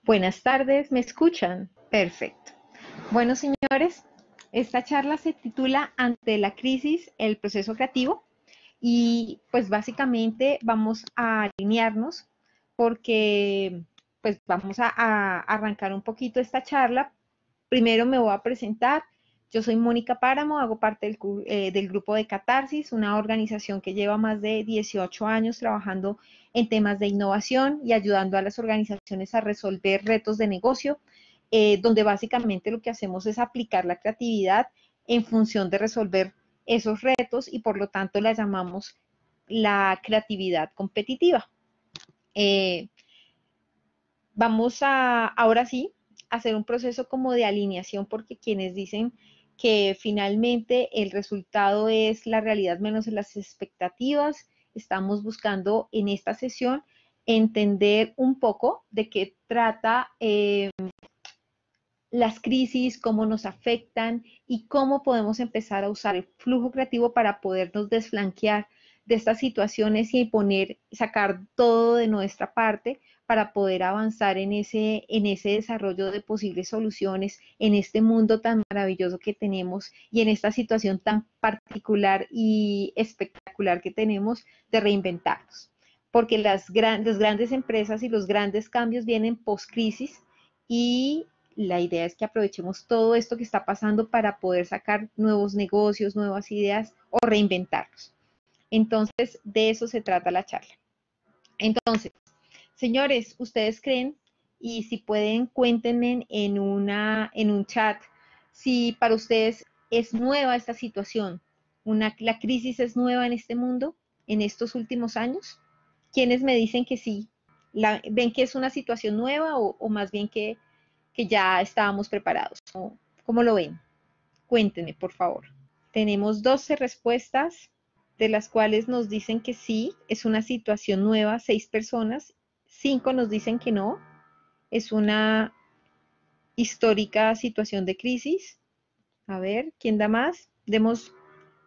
Buenas tardes, ¿me escuchan? Perfecto. Bueno, señores, esta charla se titula Ante la crisis, el proceso creativo y pues básicamente vamos a alinearnos porque pues vamos a arrancar un poquito esta charla. Primero me voy a presentar. Yo soy Mónica Páramo, hago parte del grupo de Catarsis, una organización que lleva más de 18 años trabajando en temas de innovación y ayudando a las organizaciones a resolver retos de negocio, donde básicamente lo que hacemos es aplicar la creatividad en función de resolver esos retos y por lo tanto la llamamos la creatividad competitiva. Eh, Vamos a, ahora sí, hacer un proceso como de alineación porque quienes dicen que finalmente el resultado es la realidad menos las expectativas, estamos buscando en esta sesión entender un poco de qué trata las crisis, cómo nos afectan y cómo podemos empezar a usar el flujo creativo para podernos desflanquear de estas situaciones y sacar todo de nuestra parte para poder avanzar en ese desarrollo de posibles soluciones en este mundo tan maravilloso que tenemos y en esta situación tan particular y espectacular que tenemos de reinventarnos. Porque las grandes empresas y los grandes cambios vienen post-crisis y la idea es que aprovechemos todo esto que está pasando para poder sacar nuevos negocios, nuevas ideas o reinventarlos. Entonces, de eso se trata la charla. Entonces, señores, ¿ustedes creen? Y si pueden, cuéntenme en un chat si para ustedes es nueva esta situación, la crisis es nueva en este mundo, en estos últimos años. ¿Quiénes me dicen que sí? ¿Ven que es una situación nueva o más bien que ya estábamos preparados? ¿Cómo lo ven? Cuéntenme, por favor. Tenemos 12 respuestas, de las cuales nos dicen que sí, es una situación nueva, 6 personas, 5 nos dicen que no, es una histórica situación de crisis. A ver, ¿quién da más? Demos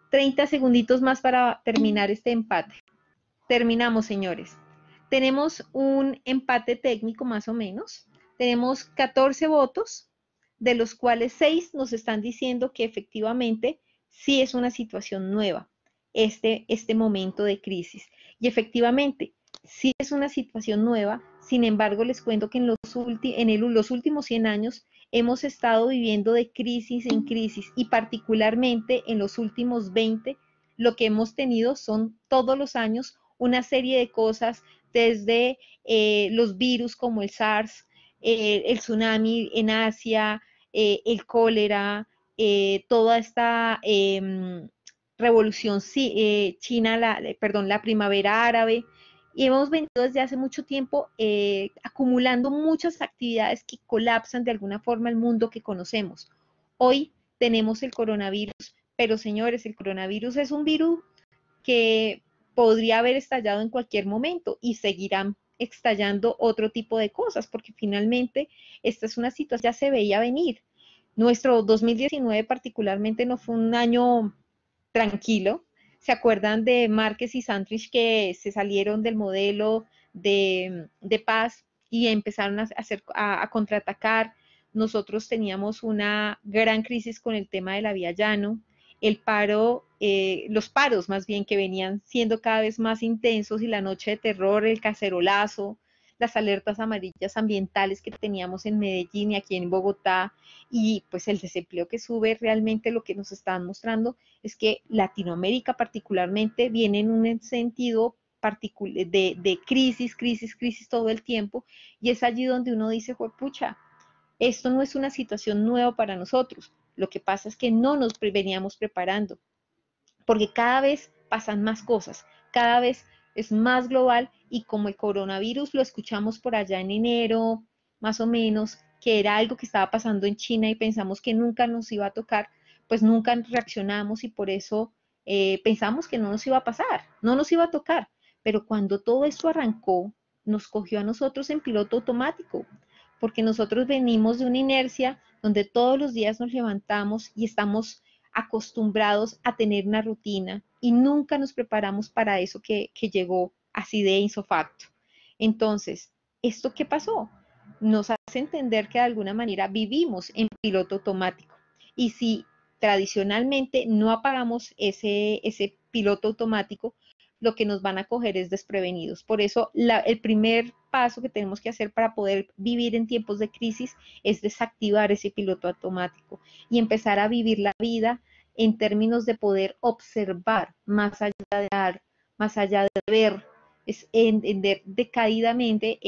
30 segunditos más para terminar este empate. Terminamos, señores. Tenemos un empate técnico más o menos. Tenemos 14 votos, de los cuales 6 nos están diciendo que efectivamente sí es una situación nueva, este momento de crisis. Y efectivamente, sí es una situación nueva, sin embargo, les cuento que los últimos 100 años hemos estado viviendo de crisis en crisis y particularmente en los últimos 20, lo que hemos tenido son todos los años una serie de cosas, desde los virus como el SARS, el tsunami en Asia, el cólera, toda esta revolución china, perdón, la primavera árabe. Y hemos venido desde hace mucho tiempo acumulando muchas actividades que colapsan de alguna forma el mundo que conocemos. Hoy tenemos el coronavirus, pero señores, el coronavirus es un virus que podría haber estallado en cualquier momento y seguirán estallando otro tipo de cosas, porque finalmente esta es una situación que ya se veía venir. Nuestro 2019 particularmente no fue un año tranquilo. ¿Se acuerdan de Márquez y Santrich que se salieron del modelo de paz y empezaron a contraatacar? Nosotros teníamos una gran crisis con el tema de la vía llano, el paro, los paros más bien que venían siendo cada vez más intensos y la noche de terror, el cacerolazo, las alertas amarillas ambientales que teníamos en Medellín y aquí en Bogotá y pues el desempleo que sube realmente lo que nos están mostrando es que Latinoamérica particularmente viene en un sentido de crisis, crisis, crisis todo el tiempo y es allí donde uno dice, pucha, esto no es una situación nueva para nosotros, lo que pasa es que no nos veníamos preparando, porque cada vez pasan más cosas, cada vez es más global y como el coronavirus lo escuchamos por allá en enero, más o menos, que era algo que estaba pasando en China y pensamos que nunca nos iba a tocar, pues nunca reaccionamos y por eso pensamos que no nos iba a pasar, no nos iba a tocar, pero cuando todo esto arrancó, nos cogió a nosotros en piloto automático, porque nosotros venimos de una inercia donde todos los días nos levantamos y estamos acostumbrados a tener una rutina y nunca nos preparamos para eso que llegó así de insofacto. Entonces, ¿esto qué pasó? Nos entender que de alguna manera vivimos en piloto automático. Y si tradicionalmente no apagamos ese piloto automático, lo que nos van a coger es desprevenidos. Por eso el primer paso que tenemos que hacer para poder vivir en tiempos de crisis es desactivar ese piloto automático y empezar a vivir la vida en términos de poder observar más allá de dar, más allá de ver, es entender decaídamente,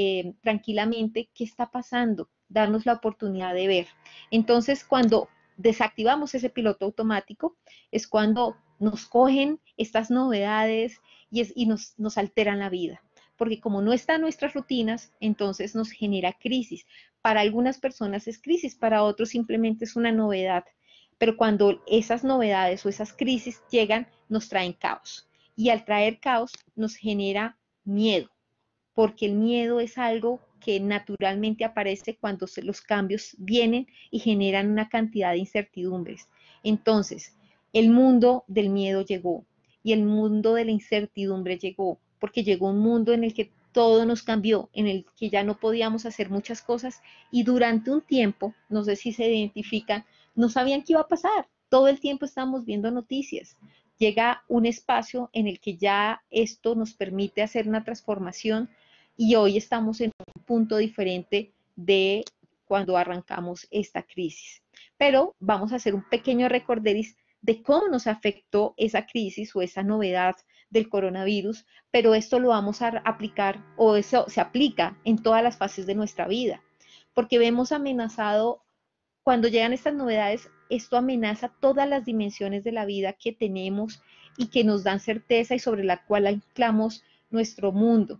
tranquilamente, qué está pasando, darnos la oportunidad de ver. Entonces, cuando desactivamos ese piloto automático, es cuando nos cogen estas novedades y nos alteran la vida. Porque como no están nuestras rutinas, entonces nos genera crisis. Para algunas personas es crisis, para otros simplemente es una novedad. Pero cuando esas novedades o esas crisis llegan, nos traen caos. Y al traer caos, nos genera miedo, porque el miedo es algo que naturalmente aparece cuando los cambios vienen y generan una cantidad de incertidumbres. Entonces, el mundo del miedo llegó y el mundo de la incertidumbre llegó, porque llegó un mundo en el que todo nos cambió, en el que ya no podíamos hacer muchas cosas y durante un tiempo, no sé si se identifican, no sabían qué iba a pasar. Todo el tiempo estábamos viendo noticias. Llega un espacio en el que ya esto nos permite hacer una transformación y hoy estamos en un punto diferente de cuando arrancamos esta crisis. Pero vamos a hacer un pequeño recorderis de cómo nos afectó esa crisis o esa novedad del coronavirus, pero esto lo vamos a aplicar o eso se aplica en todas las fases de nuestra vida, porque vemos amenazado, cuando llegan estas novedades, esto amenaza todas las dimensiones de la vida que tenemos y que nos dan certeza y sobre la cual anclamos nuestro mundo.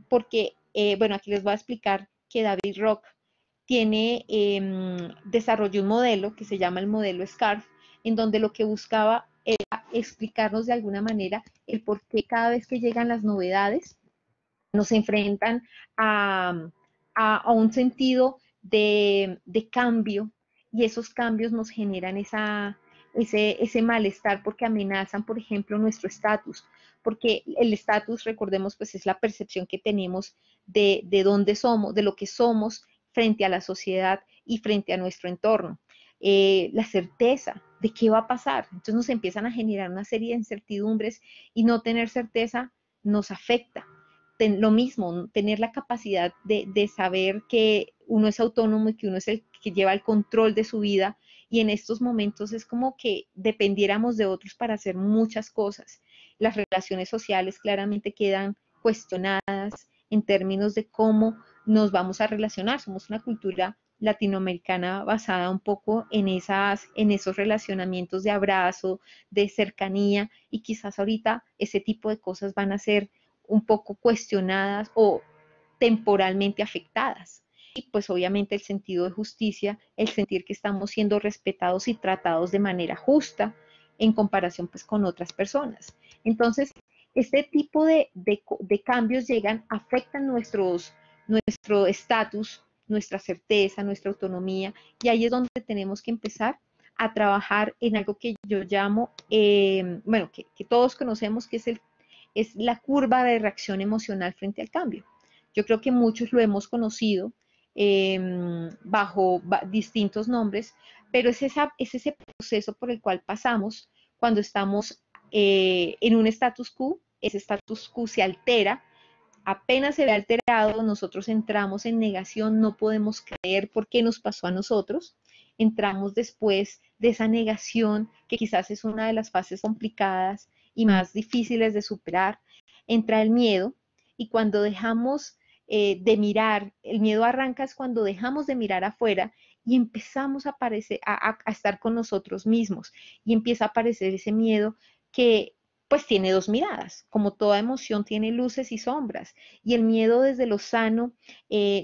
Porque, bueno, aquí les voy a explicar que David Rock desarrolló un modelo que se llama el modelo SCARF, en donde lo que buscaba era explicarnos de alguna manera el por qué cada vez que llegan las novedades nos enfrentan a, a un sentido de cambio y esos cambios nos generan ese malestar porque amenazan, por ejemplo, nuestro estatus, porque el estatus, recordemos, pues es la percepción que tenemos de dónde somos, de lo que somos frente a la sociedad y frente a nuestro entorno. La certeza de qué va a pasar. Entonces nos empiezan a generar una serie de incertidumbres y no tener certeza nos afecta. Lo mismo, tener la capacidad de saber que uno es autónomo y que uno es el que lleva el control de su vida y en estos momentos es como que dependiéramos de otros para hacer muchas cosas. Las relaciones sociales claramente quedan cuestionadas en términos de cómo nos vamos a relacionar. Somos una cultura latinoamericana basada un poco en esos relacionamientos de abrazo, de cercanía, y quizás ahorita ese tipo de cosas van a ser un poco cuestionadas o temporalmente afectadas. Y pues obviamente el sentido de justicia, el sentir que estamos siendo respetados y tratados de manera justa en comparación pues con otras personas. Entonces, este tipo de cambios llegan, afectan nuestro estatus, nuestra certeza, nuestra autonomía, y ahí es donde tenemos que empezar a trabajar en algo que yo llamo, bueno, que todos conocemos, que es la curva de reacción emocional frente al cambio. Yo creo que muchos lo hemos conocido bajo distintos nombres, pero es ese proceso por el cual pasamos cuando estamos en un status quo. Ese status quo se altera, apenas se ve alterado, nosotros entramos en negación, no podemos creer por qué nos pasó a nosotros. Entramos después de esa negación, que quizás es una de las fases complicadas y más difíciles de superar. Entra el miedo, y cuando dejamos de mirar, el miedo arranca es cuando dejamos de mirar afuera y empezamos a estar con nosotros mismos, y empieza a aparecer ese miedo que pues tiene dos miradas. Como toda emoción tiene luces y sombras, y el miedo desde lo sano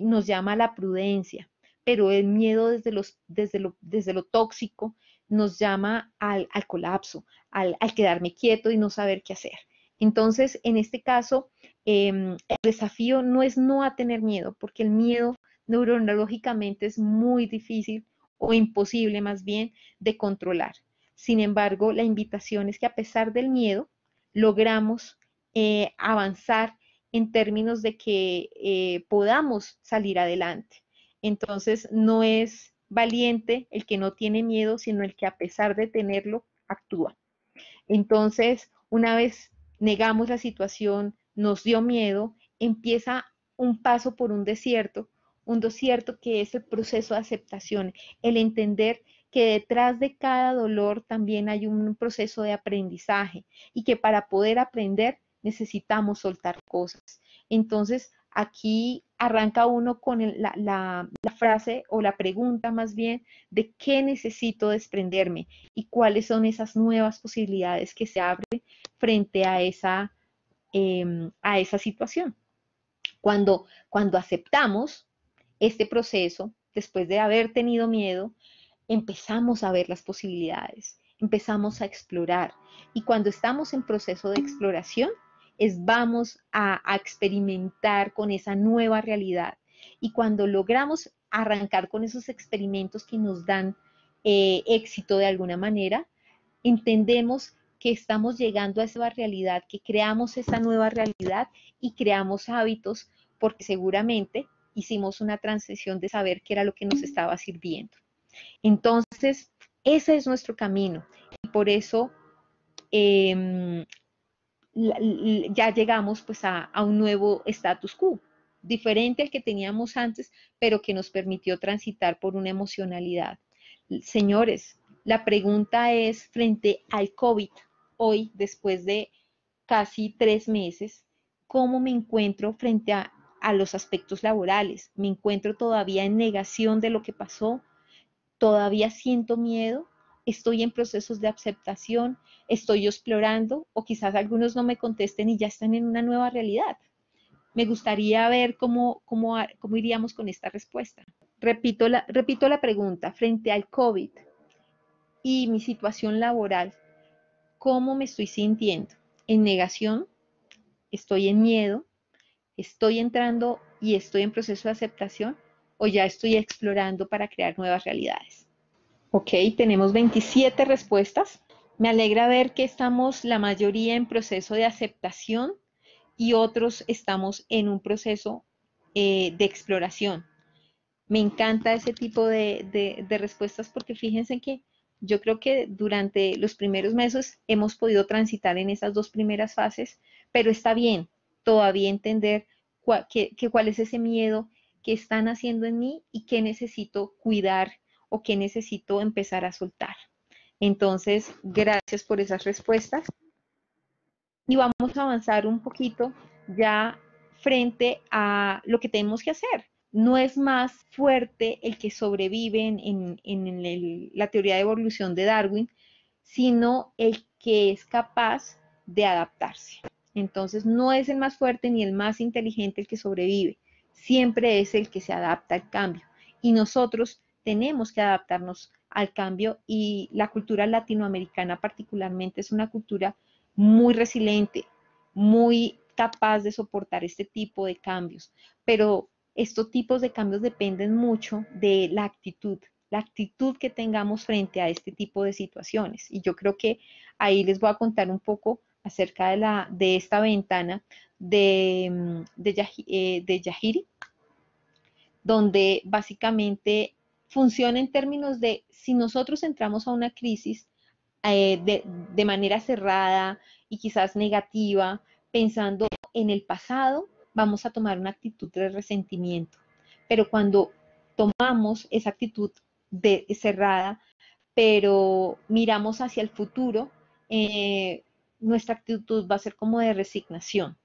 nos llama a la prudencia, pero el miedo desde lo tóxico nos llama al colapso, al quedarme quieto y no saber qué hacer. Entonces, en este caso, el desafío no es no a tener miedo, porque el miedo neurológicamente es muy difícil o imposible más bien de controlar. Sin embargo, la invitación es que a pesar del miedo, logramos avanzar en términos de que podamos salir adelante. Entonces, no es valiente el que no tiene miedo, sino el que a pesar de tenerlo, actúa. Entonces, una vez negamos la situación, nos dio miedo, empieza un paso por un desierto que es el proceso de aceptación, el entender que detrás de cada dolor también hay un proceso de aprendizaje y que para poder aprender necesitamos soltar cosas. Entonces, aquí arranca uno con la frase o la pregunta más bien de qué necesito desprenderme y cuáles son esas nuevas posibilidades que se abren frente a esa situación. Cuando aceptamos este proceso, después de haber tenido miedo, empezamos a ver las posibilidades, empezamos a explorar. Y cuando estamos en proceso de exploración, vamos a experimentar con esa nueva realidad. Y cuando logramos arrancar con esos experimentos que nos dan éxito de alguna manera, entendemos que estamos llegando a esa realidad, que creamos esa nueva realidad y creamos hábitos porque seguramente hicimos una transición de saber qué era lo que nos estaba sirviendo. Entonces, ese es nuestro camino y por eso eh, ya llegamos pues a un nuevo status quo, diferente al que teníamos antes, pero que nos permitió transitar por una emocionalidad. Señores, la pregunta es frente al COVID, hoy, después de casi 3 meses, ¿cómo me encuentro frente a los aspectos laborales? ¿Me encuentro todavía en negación de lo que pasó? ¿Todavía siento miedo? ¿Estoy en procesos de aceptación? ¿Estoy explorando? O quizás algunos no me contesten y ya están en una nueva realidad. Me gustaría ver cómo iríamos con esta respuesta. Repito la pregunta, frente al COVID y mi situación laboral, ¿cómo me estoy sintiendo? ¿En negación? ¿Estoy en miedo? ¿Estoy entrando y estoy en proceso de aceptación? ¿O ya estoy explorando para crear nuevas realidades? Ok, tenemos 27 respuestas. Me alegra ver que estamos la mayoría en proceso de aceptación y otros estamos en un proceso de exploración. Me encanta ese tipo de respuestas porque fíjense que yo creo que durante los primeros meses hemos podido transitar en esas dos primeras fases, pero está bien todavía entender cuál es ese miedo que están haciendo en mí y qué necesito cuidar o qué necesito empezar a soltar. Entonces, gracias por esas respuestas y vamos a avanzar un poquito ya frente a lo que tenemos que hacer. No es más fuerte el que sobrevive la teoría de evolución de Darwin, sino el que es capaz de adaptarse. Entonces, no es el más fuerte ni el más inteligente el que sobrevive, siempre es el que se adapta al cambio. Y nosotros tenemos que adaptarnos al cambio y la cultura latinoamericana particularmente es una cultura muy resiliente, muy capaz de soportar este tipo de cambios, pero estos tipos de cambios dependen mucho de la actitud que tengamos frente a este tipo de situaciones. Y yo creo que ahí les voy a contar un poco acerca de esta ventana de Yahiri, donde básicamente funciona en términos de si nosotros entramos a una crisis de manera cerrada y quizás negativa, pensando en el pasado, vamos a tomar una actitud de resentimiento. Pero cuando tomamos esa actitud cerrada, pero miramos hacia el futuro, nuestra actitud va a ser como de resignación.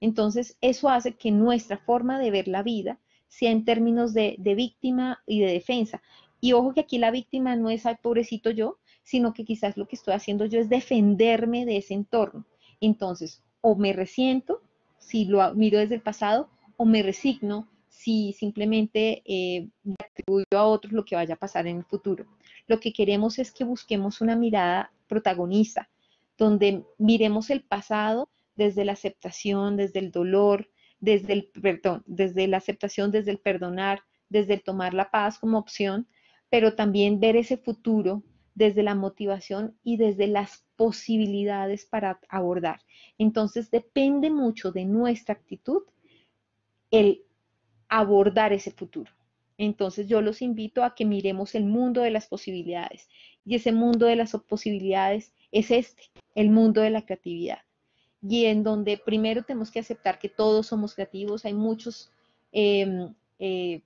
Entonces, eso hace que nuestra forma de ver la vida sea en términos de víctima y de defensa. Y ojo que aquí la víctima no es, ay, pobrecito yo, sino que quizás lo que estoy haciendo yo es defenderme de ese entorno. Entonces, o me resiento si lo miro desde el pasado, o me resigno si simplemente atribuyo a otros lo que vaya a pasar en el futuro. Lo que queremos es que busquemos una mirada protagonista, donde miremos el pasado desde la aceptación, desde el dolor, desde el perdón, desde la aceptación, desde el perdonar, desde el tomar la paz como opción, pero también ver ese futuro desde la motivación y desde las posibilidades para abordar. Entonces depende mucho de nuestra actitud el abordar ese futuro. Entonces yo los invito a que miremos el mundo de las posibilidades. Y ese mundo de las posibilidades es el mundo de la creatividad. Y en donde primero tenemos que aceptar que todos somos creativos. Hay muchos eh,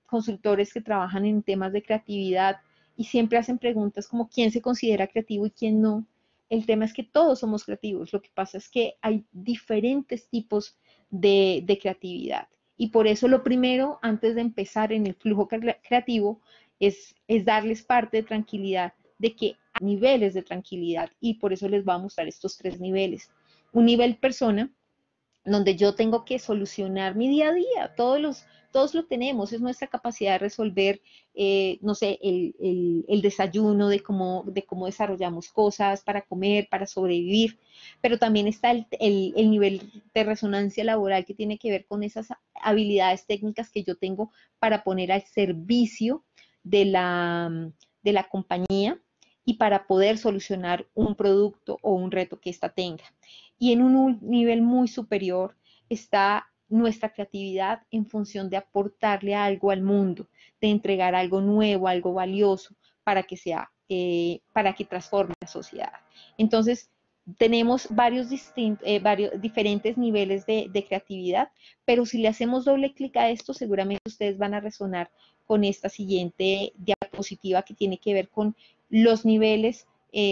consultores que trabajan en temas de creatividad y siempre hacen preguntas como quién se considera creativo y quién no. El tema es que todos somos creativos. Lo que pasa es que hay diferentes tipos de creatividad. Y por eso lo primero, antes de empezar en el flujo creativo, es darles parte de tranquilidad, de que hay niveles de tranquilidad. Y por eso les voy a mostrar estos tres niveles. Un nivel persona, donde yo tengo que solucionar mi día a día. Todos lo tenemos, es nuestra capacidad de resolver, no sé, el desayuno, de cómo desarrollamos cosas para comer, para sobrevivir, pero también está el nivel de resonancia laboral que tiene que ver con esas habilidades técnicas que yo tengo para poner al servicio de de la compañía y para poder solucionar un producto o un reto que ésta tenga. Y en un nivel muy superior está nuestra creatividad en función de aportarle algo al mundo, de entregar algo nuevo, algo valioso para que sea, para que transforme la sociedad. Entonces, tenemos varios diferentes niveles de creatividad, pero si le hacemos doble clic a esto, seguramente ustedes van a resonar con esta siguiente diapositiva que tiene que ver con los niveles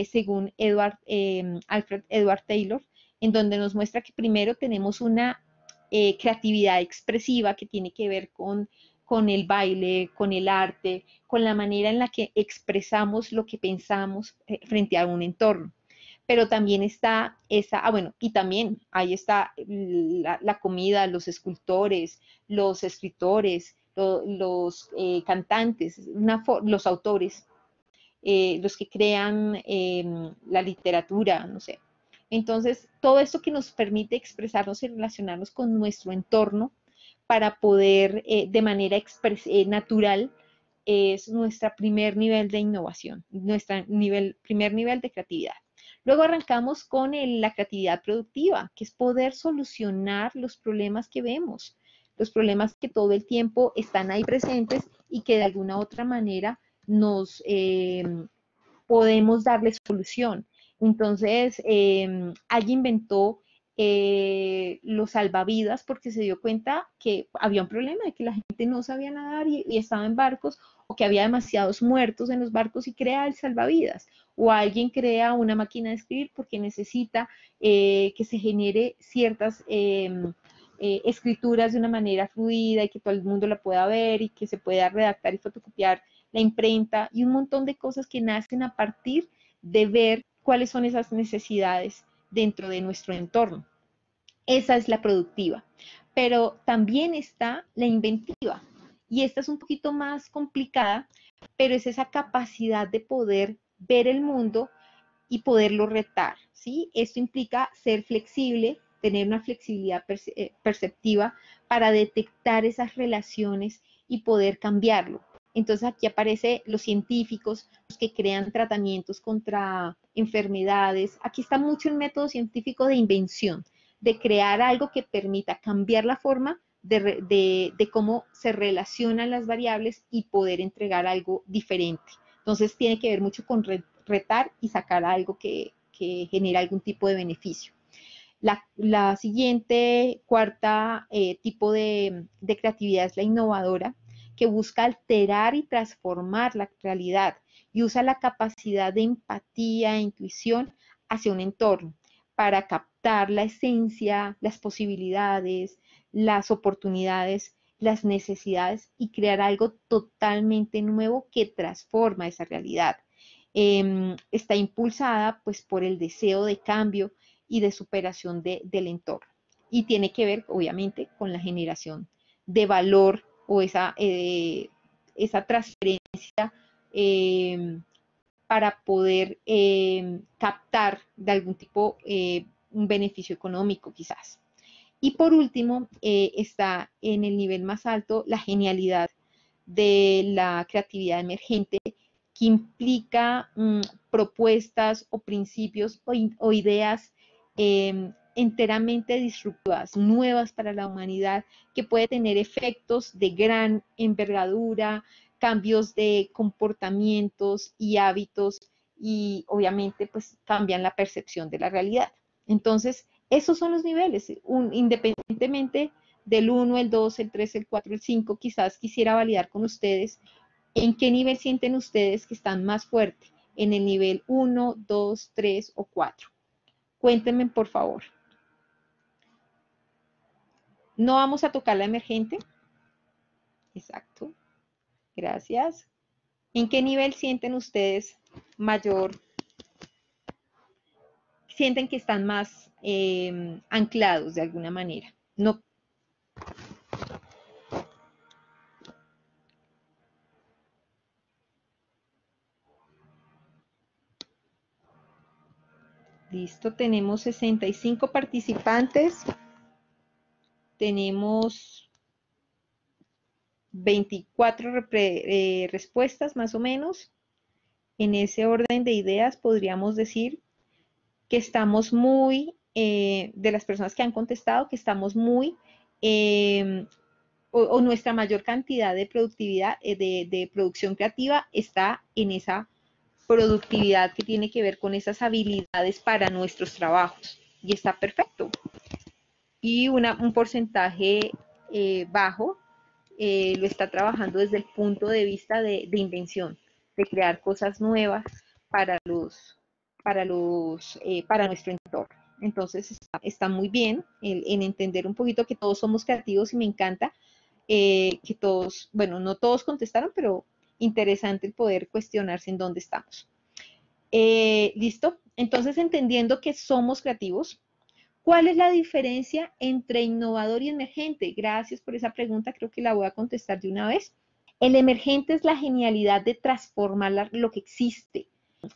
según Alfred Edward Taylor, en donde nos muestra que primero tenemos una creatividad expresiva que tiene que ver con el baile, con el arte, con la manera en la que expresamos lo que pensamos frente a un entorno. Pero también está bueno, y también ahí está la comida, los escultores, los escritores, los cantantes, los autores, los que crean la literatura, no sé. Entonces, todo esto que nos permite expresarnos y relacionarnos con nuestro entorno para poder de manera natural es nuestro primer nivel de innovación, primer nivel de creatividad. Luego arrancamos con la creatividad productiva, que es poder solucionar los problemas que vemos, los problemas que todo el tiempo están ahí presentes y que de alguna otra manera nos podemos darle solución. Entonces, alguien inventó los salvavidas porque se dio cuenta que había un problema de que la gente no sabía nadar y estaba en barcos o que había demasiados muertos en los barcos y crea el salvavidas. O alguien crea una máquina de escribir porque necesita que se genere ciertas escrituras de una manera fluida y que todo el mundo la pueda ver y que se pueda redactar y fotocopiar la imprenta y un montón de cosas que nacen a partir de ver cuáles son esas necesidades dentro de nuestro entorno. Esa es la productiva. Pero también está la inventiva. Y esta es un poquito más complicada, pero es esa capacidad de poder ver el mundo y poderlo retar, ¿sí? Esto implica ser flexible, tener una flexibilidad perceptiva para detectar esas relaciones y poder cambiarlo. Entonces aquí aparecen los científicos, los que crean tratamientos contra enfermedades. Aquí está mucho el método científico de invención, de crear algo que permita cambiar la forma de cómo se relacionan las variables y poder entregar algo diferente. Entonces tiene que ver mucho con retar y sacar algo que genera algún tipo de beneficio. La siguiente, cuarta tipo de creatividad es la innovadora, que busca alterar y transformar la realidad y usa la capacidad de empatía e intuición hacia un entorno para captar la esencia, las posibilidades, las oportunidades, las necesidades y crear algo totalmente nuevo que transforma esa realidad. Está impulsada pues por el deseo de cambio y de superación del entorno. Y tiene que ver, obviamente, con la generación de valor o esa transferencia eh, para poder captar de algún tipo un beneficio económico quizás. Y por último, está en el nivel más alto la genialidad de la creatividad emergente, que implica propuestas o principios o ideas enteramente disruptivas, nuevas para la humanidad, que puede tener efectos de gran envergadura, cambios de comportamientos y hábitos y obviamente pues cambian la percepción de la realidad. Entonces, esos son los niveles, independientemente del 1, el 2, el 3, el 4, el 5, quizás quisiera validar con ustedes en qué nivel sienten ustedes que están más fuertes, en el nivel 1, 2, 3 o 4. Cuéntenme, por favor. No vamos a tocar la emergente. Exacto. Gracias. ¿En qué nivel sienten ustedes mayor, sienten que están más anclados de alguna manera? No. Listo, tenemos 65 participantes. Tenemos 24 respuestas más o menos. En ese orden de ideas podríamos decir que estamos muy, de las personas que han contestado, que estamos muy, o nuestra mayor cantidad de productividad, de producción creativa está en esa productividad que tiene que ver con esas habilidades para nuestros trabajos. Y está perfecto. Y un porcentaje bajo lo está trabajando desde el punto de vista de invención, de crear cosas nuevas para para nuestro entorno. Entonces está muy bien en entender un poquito que todos somos creativos y me encanta que todos, bueno, no todos contestaron, pero interesante el poder cuestionarse en dónde estamos. ¿Listo? Entonces, entendiendo que somos creativos, ¿cuál es la diferencia entre innovador y emergente? Gracias por esa pregunta, creo que la voy a contestar de una vez. El emergente es la genialidad de transformar lo que existe.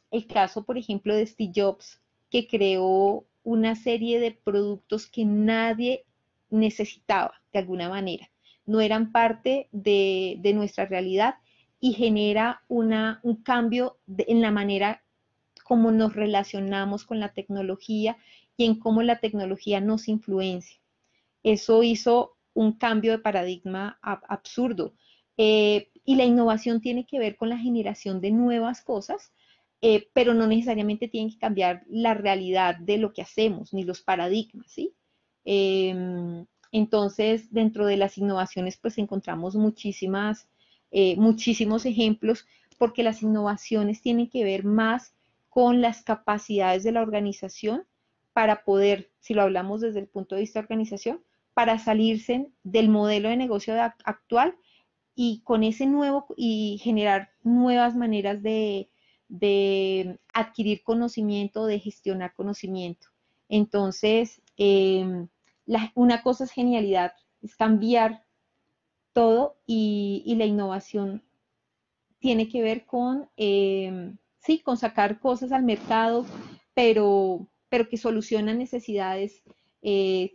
El caso, por ejemplo, de Steve Jobs, que creó una serie de productos que nadie necesitaba de alguna manera. No eran parte de nuestra realidad y genera un cambio en la manera como nos relacionamos con la tecnología y en cómo la tecnología nos influencia. Eso hizo un cambio de paradigma absurdo. Y la innovación tiene que ver con la generación de nuevas cosas, pero no necesariamente tienen que cambiar la realidad de lo que hacemos, ni los paradigmas, ¿sí? Entonces, dentro de las innovaciones, pues encontramos muchísimos ejemplos, porque las innovaciones tienen que ver más con las capacidades de la organización para poder, si lo hablamos desde el punto de vista de organización, para salirse del modelo de negocio actual y con ese nuevo y generar nuevas maneras de adquirir conocimiento, de gestionar conocimiento. Entonces, una cosa es genialidad, es cambiar todo y la innovación tiene que ver con, sí, con sacar cosas al mercado, pero que solucionan necesidades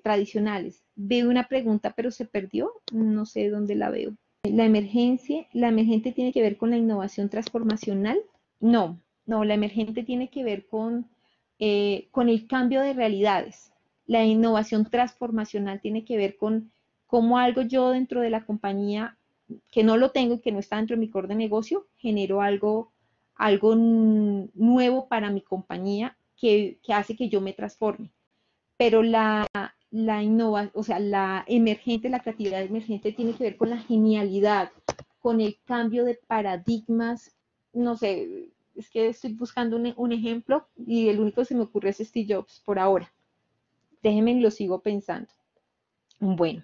tradicionales. Veo una pregunta, pero se perdió, no sé dónde la veo. La emergente tiene que ver con la innovación transformacional. No, no, la emergente tiene que ver con el cambio de realidades. La innovación transformacional tiene que ver con cómo algo yo dentro de la compañía que no lo tengo y que no está dentro de mi core de negocio, genero algo nuevo para mi compañía que hace que yo me transforme. Pero o sea, la emergente, la creatividad emergente tiene que ver con la genialidad, con el cambio de paradigmas, no sé, es que estoy buscando un ejemplo y el único que se me ocurre es Steve Jobs por ahora. Déjenme, lo sigo pensando. Bueno,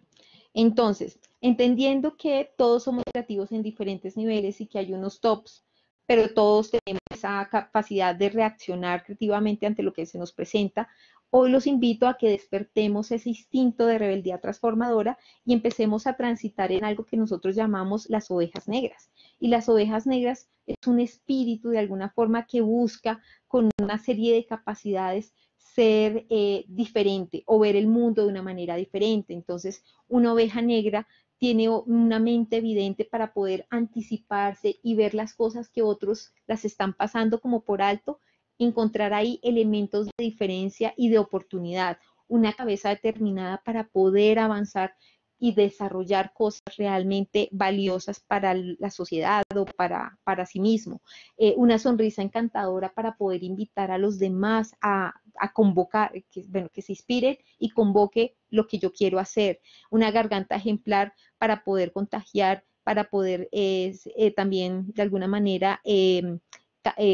entonces, entendiendo que todos somos creativos en diferentes niveles y que hay unos tops, pero todos tenemos esa capacidad de reaccionar creativamente ante lo que se nos presenta, hoy los invito a que despertemos ese instinto de rebeldía transformadora y empecemos a transitar en algo que nosotros llamamos las ovejas negras. Y las ovejas negras es un espíritu de alguna forma que busca con una serie de capacidades ser diferente o ver el mundo de una manera diferente. Entonces, una oveja negra tiene una mente evidente para poder anticiparse y ver las cosas que otros las están pasando como por alto, encontrar ahí elementos de diferencia y de oportunidad, una cabeza determinada para poder avanzar y desarrollar cosas realmente valiosas para la sociedad o para sí mismo. Una sonrisa encantadora para poder invitar a los demás a convocar, bueno, que se inspiren y convoque lo que yo quiero hacer. Una garganta ejemplar para poder contagiar, para poder también de alguna manera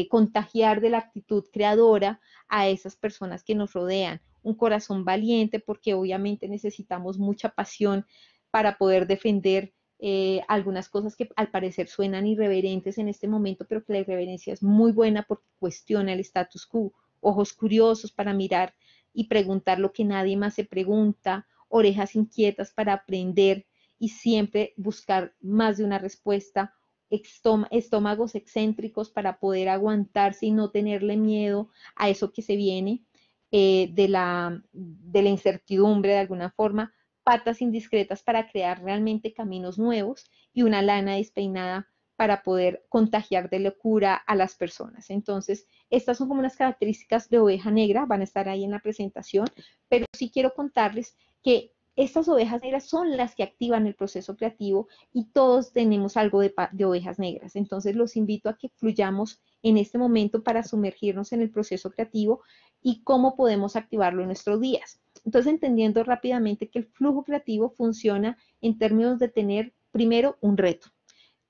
contagiar de la actitud creadora a esas personas que nos rodean. Un corazón valiente, porque obviamente necesitamos mucha pasión para poder defender algunas cosas que al parecer suenan irreverentes en este momento, pero que la irreverencia es muy buena porque cuestiona el status quo. Ojos curiosos para mirar y preguntar lo que nadie más se pregunta, orejas inquietas para aprender y siempre buscar más de una respuesta, estómagos excéntricos para poder aguantarse y no tenerle miedo a eso que se viene, de la incertidumbre de alguna forma, patas indiscretas para crear realmente caminos nuevos y una lana despeinada para poder contagiar de locura a las personas. Entonces, estas son como unas características de oveja negra, van a estar ahí en la presentación, pero sí quiero contarles que estas ovejas negras son las que activan el proceso creativo y todos tenemos algo de ovejas negras. Entonces los invito a que fluyamos en este momento para sumergirnos en el proceso creativo y cómo podemos activarlo en nuestros días. Entonces, entendiendo rápidamente que el flujo creativo funciona en términos de tener primero un reto.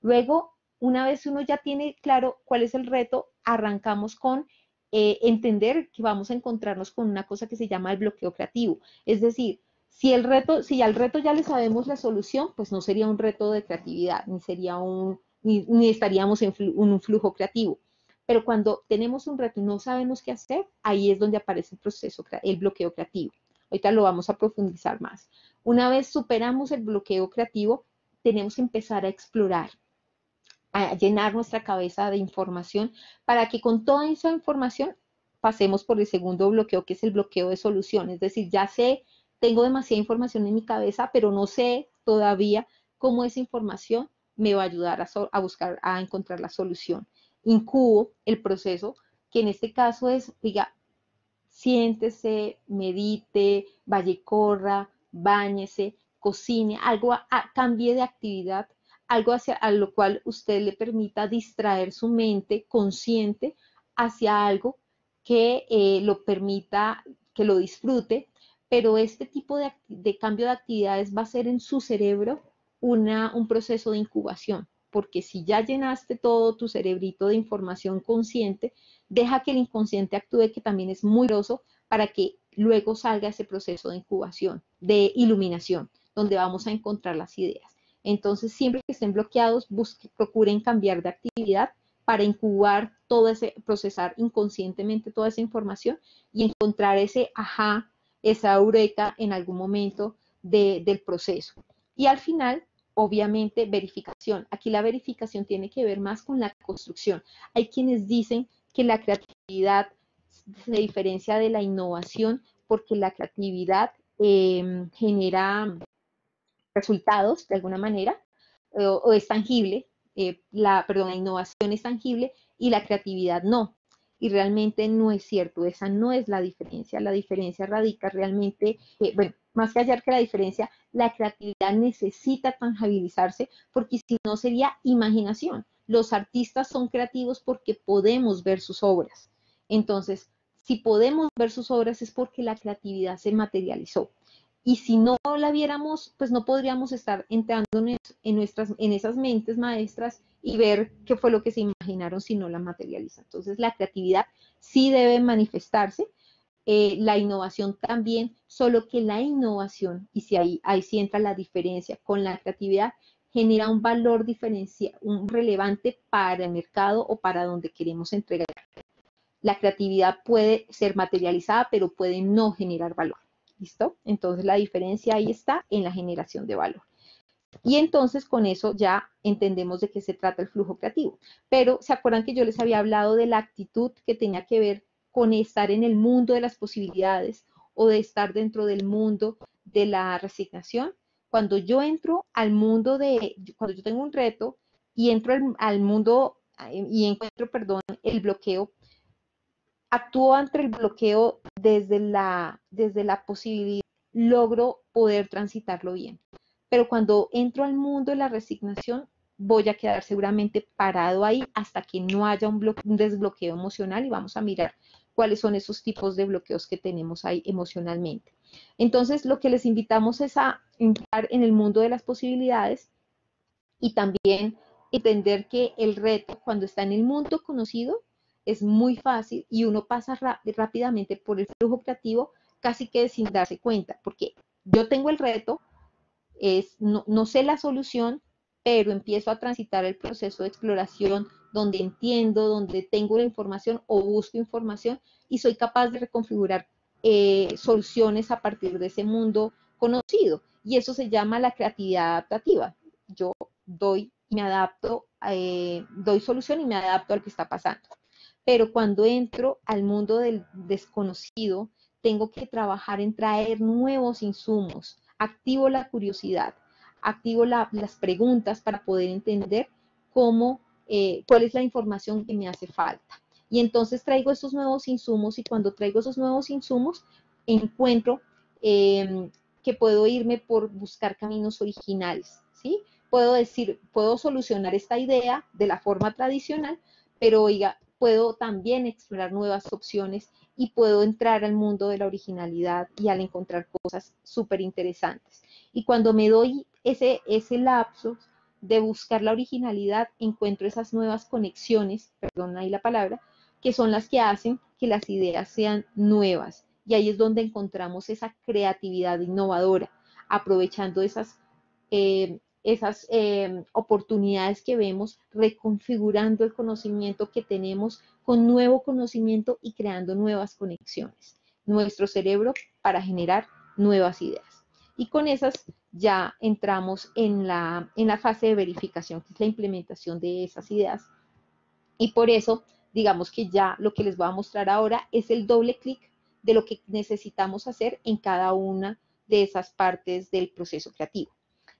Luego, una vez uno ya tiene claro cuál es el reto, arrancamos con entender que vamos a encontrarnos con una cosa que se llama el bloqueo creativo. Es decir, si al reto ya le sabemos la solución, pues no sería un reto de creatividad, ni estaríamos en un flujo creativo. Pero cuando tenemos un reto y no sabemos qué hacer, ahí es donde aparece el proceso, el bloqueo creativo. Ahorita lo vamos a profundizar más. Una vez superamos el bloqueo creativo, tenemos que empezar a explorar, a llenar nuestra cabeza de información para que con toda esa información pasemos por el segundo bloqueo, que es el bloqueo de solución. Es decir, ya sé, tengo demasiada información en mi cabeza, pero no sé todavía cómo esa información me va a ayudar a buscar, a encontrar la solución. Incubo el proceso, que en este caso es, diga, siéntese, medite, vaya y corra, báñese, cocine, algo, cambie de actividad, algo hacia a lo cual usted le permita distraer su mente consciente hacia algo que lo permita, que lo disfrute, pero este tipo de cambio de actividades va a ser en su cerebro un proceso de incubación, porque si ya llenaste todo tu cerebrito de información consciente, deja que el inconsciente actúe, que también es muy groso, para que luego salga ese proceso de incubación, de iluminación, donde vamos a encontrar las ideas. Entonces, siempre que estén bloqueados, procuren cambiar de actividad para incubar todo ese, procesar inconscientemente toda esa información y encontrar ese ajá, esa eureka en algún momento del proceso. Y al final, obviamente, verificación. Aquí la verificación tiene que ver más con la construcción. Hay quienes dicen que la creatividad se diferencia de la innovación porque la creatividad genera resultados de alguna manera o es tangible, la innovación es tangible y la creatividad no. Y realmente no es cierto, esa no es la diferencia radica realmente, bueno, más que hallar que la diferencia, la creatividad necesita tangibilizarse porque si no sería imaginación. Los artistas son creativos porque podemos ver sus obras. Entonces, si podemos ver sus obras es porque la creatividad se materializó. Y si no la viéramos, pues no podríamos estar entrando en esas mentes maestras y ver qué fue lo que se imaginaron si no la materializan. Entonces la creatividad sí debe manifestarse, la innovación también, solo que la innovación, y si ahí sí entra la diferencia con la creatividad, genera un valor diferencial, un relevante para el mercado o para donde queremos entregar. La creatividad puede ser materializada, pero puede no generar valor. ¿Listo? Entonces la diferencia ahí está en la generación de valor. Y entonces con eso ya entendemos de qué se trata el flujo creativo. Pero ¿se acuerdan que yo les había hablado de la actitud que tenía que ver con estar en el mundo de las posibilidades o de estar dentro del mundo de la resignación? Cuando yo entro al mundo cuando yo tengo un reto y entro al mundo y encuentro, perdón, el bloqueo, actúo ante el bloqueo desde la posibilidad, logro poder transitarlo bien. pero cuando entro al mundo de la resignación, voy a quedar seguramente parado ahí hasta que no haya un desbloqueo emocional, y vamos a mirar cuáles son esos tipos de bloqueos que tenemos ahí emocionalmente. Entonces, lo que les invitamos es a entrar en el mundo de las posibilidades y también entender que el reto cuando está en el mundo conocido es muy fácil y uno pasa rápidamente por el flujo creativo casi que sin darse cuenta, porque yo tengo el reto, no sé la solución, pero empiezo a transitar el proceso de exploración donde entiendo, donde tengo la información o busco información y soy capaz de reconfigurar soluciones a partir de ese mundo conocido. Y eso se llama la creatividad adaptativa. Yo doy y me adapto, doy solución y me adapto al que está pasando. Pero cuando entro al mundo del desconocido, tengo que trabajar en traer nuevos insumos, activo la curiosidad, activo las preguntas para poder entender cuál es la información que me hace falta. Y entonces traigo esos nuevos insumos y cuando traigo esos nuevos insumos encuentro que puedo irme por buscar caminos originales, ¿sí? Puedo decir, puedo solucionar esta idea de la forma tradicional, pero oiga, puedo también explorar nuevas opciones y puedo entrar al mundo de la originalidad y al encontrar cosas súper interesantes. Y cuando me doy ese lapso de buscar la originalidad, encuentro esas nuevas conexiones, perdón ahí la palabra, que son las que hacen que las ideas sean nuevas. Y ahí es donde encontramos esa creatividad innovadora, aprovechando esas oportunidades que vemos, reconfigurando el conocimiento que tenemos con nuevo conocimiento y creando nuevas conexiones. Nuestro cerebro para generar nuevas ideas. Y con esas ya entramos en la fase de verificación, que es la implementación de esas ideas. Y por eso, digamos que ya lo que les voy a mostrar ahora es el doble clic de lo que necesitamos hacer en cada una de esas partes del proceso creativo.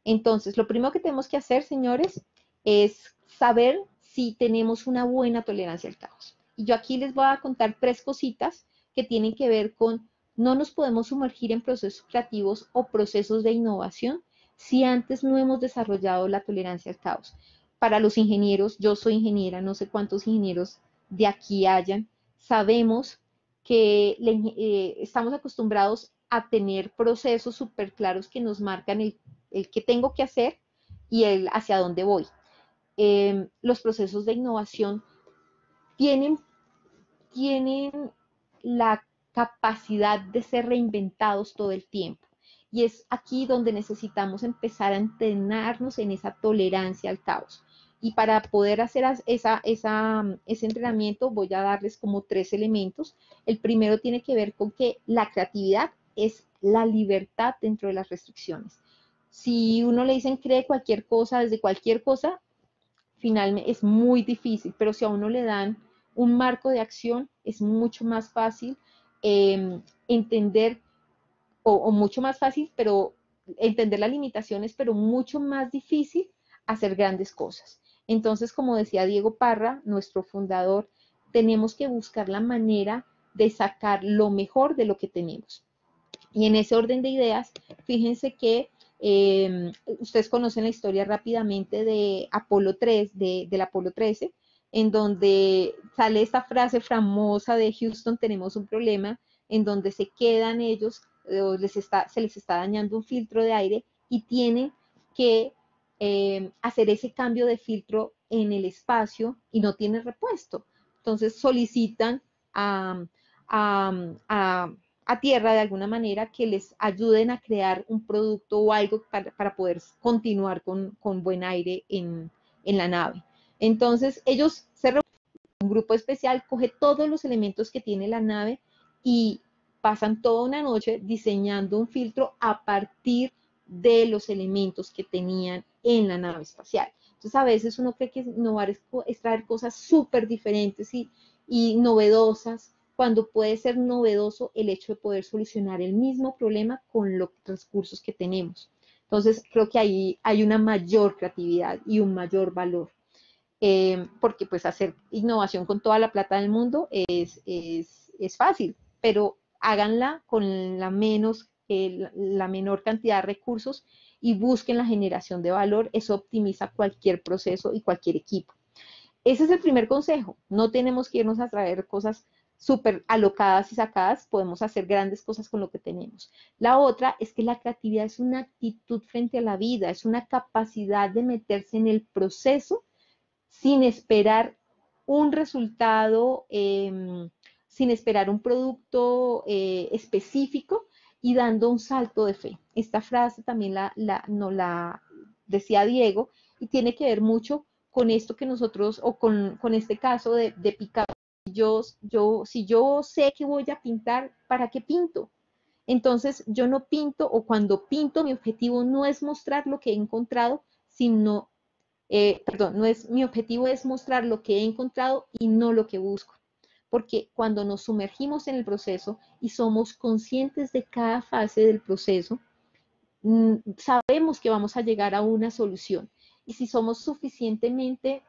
Entonces, lo primero que tenemos que hacer, señores, es saber si tenemos una buena tolerancia al caos. Y yo aquí les voy a contar 3 cositas que tienen que ver con no nos podemos sumergir en procesos creativos o procesos de innovación si antes no hemos desarrollado la tolerancia al caos. Para los ingenieros, yo soy ingeniera, no sé cuántos ingenieros de aquí hayan, sabemos que estamos acostumbrados a tener procesos súper claros que nos marcan el que tengo que hacer y el hacia dónde voy. Los procesos de innovación tienen, tienen la capacidad de ser reinventados todo el tiempo. Y es aquí donde necesitamos empezar a entrenarnos en esa tolerancia al caos. Y para poder hacer ese entrenamiento voy a darles como 3 elementos. El primero tiene que ver con que la creatividad es la libertad dentro de las restricciones. Si uno le dicen cree cualquier cosa, desde cualquier cosa, finalmente es muy difícil, pero si a uno le dan un marco de acción, es mucho más fácil entender, o mucho más fácil, pero entender las limitaciones, pero mucho más difícil hacer grandes cosas. Entonces, como decía Diego Parra, nuestro fundador, tenemos que buscar la manera de sacar lo mejor de lo que tenemos. Y en ese orden de ideas, fíjense que ustedes conocen la historia rápidamente de Apolo 3, del Apolo 13, en donde sale esta frase famosa de Houston, tenemos un problema, en donde se quedan ellos, se les está dañando un filtro de aire y tienen que hacer ese cambio de filtro en el espacio y no tienen repuesto. Entonces solicitan a, a, a a tierra de alguna manera que les ayuden a crear un producto o algo para poder continuar con buen aire en la nave. Entonces ellos se reúnen, un grupo especial coge todos los elementos que tiene la nave y pasan toda una noche diseñando un filtro a partir de los elementos que tenían en la nave espacial. Entonces a veces uno cree que innovar es traer cosas súper diferentes y novedosas, cuando puede ser novedoso el hecho de poder solucionar el mismo problema con los recursos que tenemos. Entonces, creo que ahí hay una mayor creatividad y un mayor valor, porque pues hacer innovación con toda la plata del mundo es fácil, pero háganla con la menor cantidad de recursos y busquen la generación de valor. Eso optimiza cualquier proceso y cualquier equipo. Ese es el primer consejo. No tenemos que irnos a traer cosas súper alocadas y sacadas, podemos hacer grandes cosas con lo que tenemos. La otra es que la creatividad es una actitud frente a la vida, es una capacidad de meterse en el proceso sin esperar un resultado, sin esperar un producto específico y dando un salto de fe. Esta frase también no la decía Diego y tiene que ver mucho con esto que nosotros, o con este caso de Picasso. Si yo sé que voy a pintar, ¿para qué pinto? Entonces yo no pinto, o cuando pinto mi objetivo no es mostrar lo que he encontrado, sino perdón, no es, mi objetivo es mostrar lo que he encontrado y no lo que busco. Porque cuando nos sumergimos en el proceso y somos conscientes de cada fase del proceso, sabemos que vamos a llegar a una solución. Y si somos suficientemente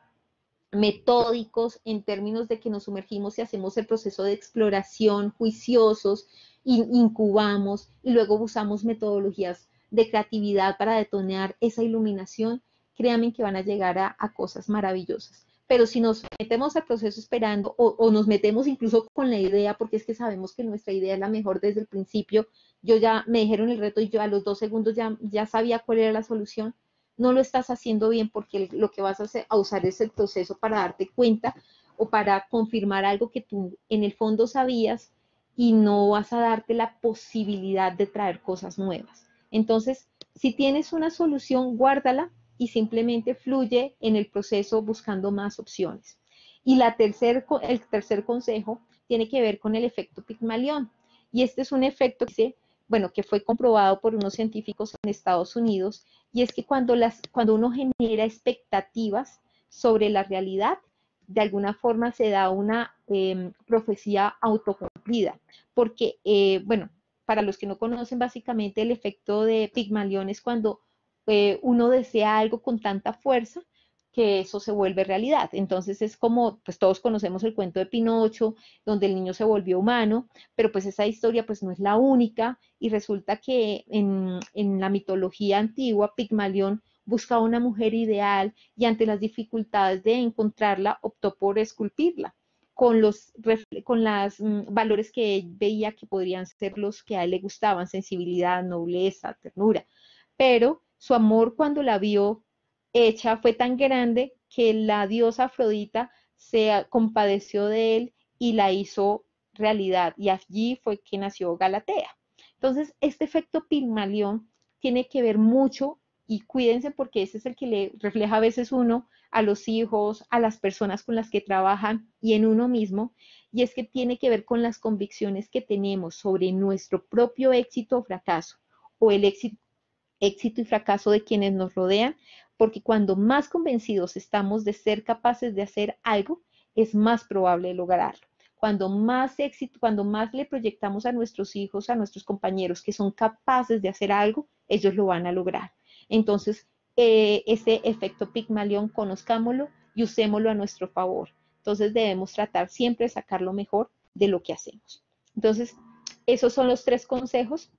metódicos en términos de que nos sumergimos y hacemos el proceso de exploración, juiciosos, incubamos y luego usamos metodologías de creatividad para detonar esa iluminación, créanme que van a llegar a cosas maravillosas. Pero si nos metemos al proceso esperando o nos metemos incluso con la idea, porque es que sabemos que nuestra idea es la mejor desde el principio, yo ya me dijeron el reto y yo a los 2 segundos ya sabía cuál era la solución, no lo estás haciendo bien, porque lo que vas a usar es el proceso para darte cuenta o para confirmar algo que tú en el fondo sabías, y no vas a darte la posibilidad de traer cosas nuevas. Entonces, si tienes una solución, guárdala y simplemente fluye en el proceso buscando más opciones. Y el tercer consejo tiene que ver con el efecto Pigmalión. Y este es un efecto que fue comprobado por unos científicos en Estados Unidos, y es que cuando uno genera expectativas sobre la realidad, de alguna forma se da una profecía autocumplida, porque, para los que no conocen, básicamente el efecto de Pigmalión es cuando uno desea algo con tanta fuerza que eso se vuelve realidad. Entonces es como, pues todos conocemos el cuento de Pinocho, donde el niño se volvió humano, pero pues esa historia pues no es la única, y resulta que en la mitología antigua, Pigmalión buscaba una mujer ideal y ante las dificultades de encontrarla optó por esculpirla con los valores que él veía que podrían ser los que a él le gustaban: sensibilidad, nobleza, ternura. Pero su amor cuando la vio hecha fue tan grande que la diosa Afrodita se compadeció de él y la hizo realidad, y allí fue que nació Galatea. Entonces, este efecto Pigmalión tiene que ver mucho, y cuídense porque ese es el que le refleja a veces uno a los hijos, a las personas con las que trabajan y en uno mismo, y es que tiene que ver con las convicciones que tenemos sobre nuestro propio éxito o fracaso, o el éxito y fracaso de quienes nos rodean, porque cuando más convencidos estamos de ser capaces de hacer algo, es más probable lograrlo. Cuando más éxito, cuando más le proyectamos a nuestros hijos, a nuestros compañeros que son capaces de hacer algo, ellos lo van a lograr. Entonces, ese efecto Pigmalión, conozcámoslo y usémoslo a nuestro favor. Entonces, debemos tratar siempre de sacar lo mejor de lo que hacemos. Entonces, esos son los 3 consejos,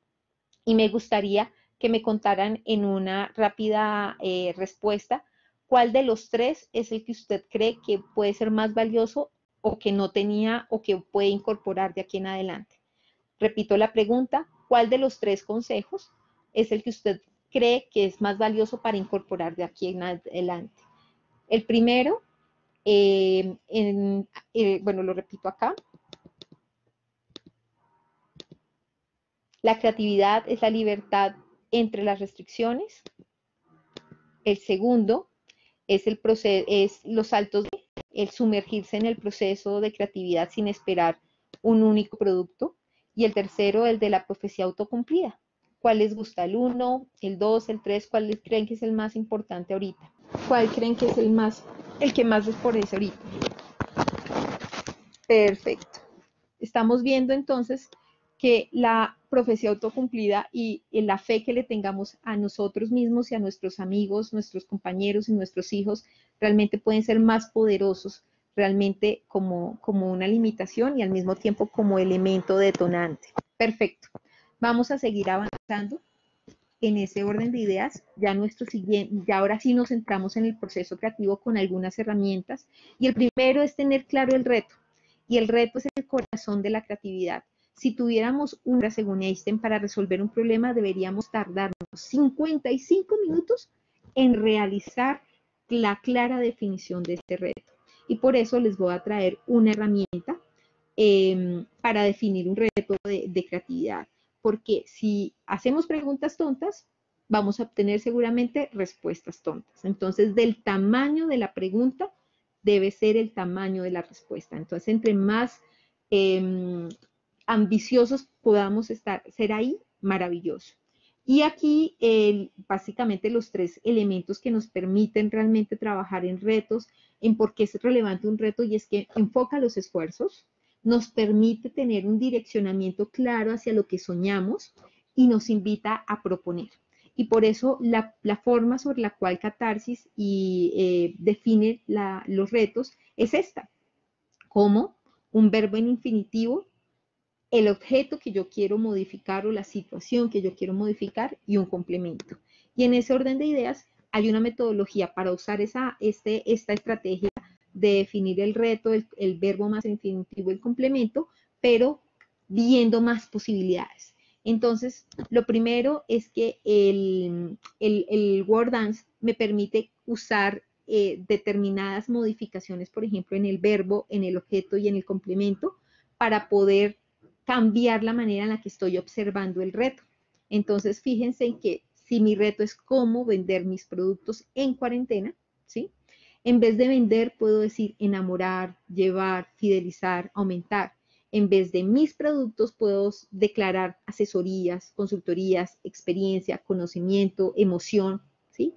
y me gustaría que me contaran en una rápida respuesta cuál de los 3 es el que usted cree que puede ser más valioso, o que no tenía, o que puede incorporar de aquí en adelante. Repito la pregunta: ¿cuál de los 3 consejos es el que usted cree que es más valioso para incorporar de aquí en adelante? El primero, lo repito acá: la creatividad es la libertad entre las restricciones. El segundo es los saltos, el sumergirse en el proceso de creatividad sin esperar un único producto. Y el tercero, el de la profecía autocumplida. ¿Cuál les gusta? ¿El 1, el 2, el 3? ¿Cuál creen que es el más importante ahorita? ¿Cuál creen que es el que más les parece ahorita? Perfecto. Estamos viendo entonces que la profecía autocumplida y la fe que le tengamos a nosotros mismos y a nuestros amigos, nuestros compañeros y nuestros hijos realmente pueden ser más poderosos, realmente como una limitación y al mismo tiempo como elemento detonante. Perfecto. Vamos a seguir avanzando. en ese orden de ideas, ya ya ahora sí nos centramos en el proceso creativo con algunas herramientas. Y el primero es tener claro el reto. Y el reto es el corazón de la creatividad. Si tuviéramos una, según Einstein, para resolver un problema, deberíamos tardarnos 55 minutos en realizar la clara definición de este reto. Y por eso les voy a traer una herramienta para definir un reto de creatividad. Porque si hacemos preguntas tontas, vamos a obtener seguramente respuestas tontas. Entonces, del tamaño de la pregunta debe ser el tamaño de la respuesta. Entonces, entre más ambiciosos podamos ser ahí, maravilloso. Y aquí, básicamente, los tres elementos que nos permiten realmente trabajar en retos, en por qué es relevante un reto, y es que enfoca los esfuerzos, nos permite tener un direccionamiento claro hacia lo que soñamos y nos invita a proponer. Y por eso la forma sobre la cual Catarsis define los retos es esta, como un verbo en infinitivo, el objeto que yo quiero modificar o la situación que yo quiero modificar y un complemento. Y en ese orden de ideas hay una metodología para usar esta estrategia de definir el reto, el verbo más el infinitivo, el complemento, pero viendo más posibilidades. Entonces, lo primero es que el Word Dance me permite usar determinadas modificaciones, por ejemplo, en el verbo, en el objeto y en el complemento, para poder cambiar la manera en la que estoy observando el reto. Entonces, fíjense en que si mi reto es cómo vender mis productos en cuarentena, ¿sí? En vez de vender, puedo decir enamorar, llevar, fidelizar, aumentar. En vez de mis productos, puedo declarar asesorías, consultorías, experiencia, conocimiento, emoción, ¿sí?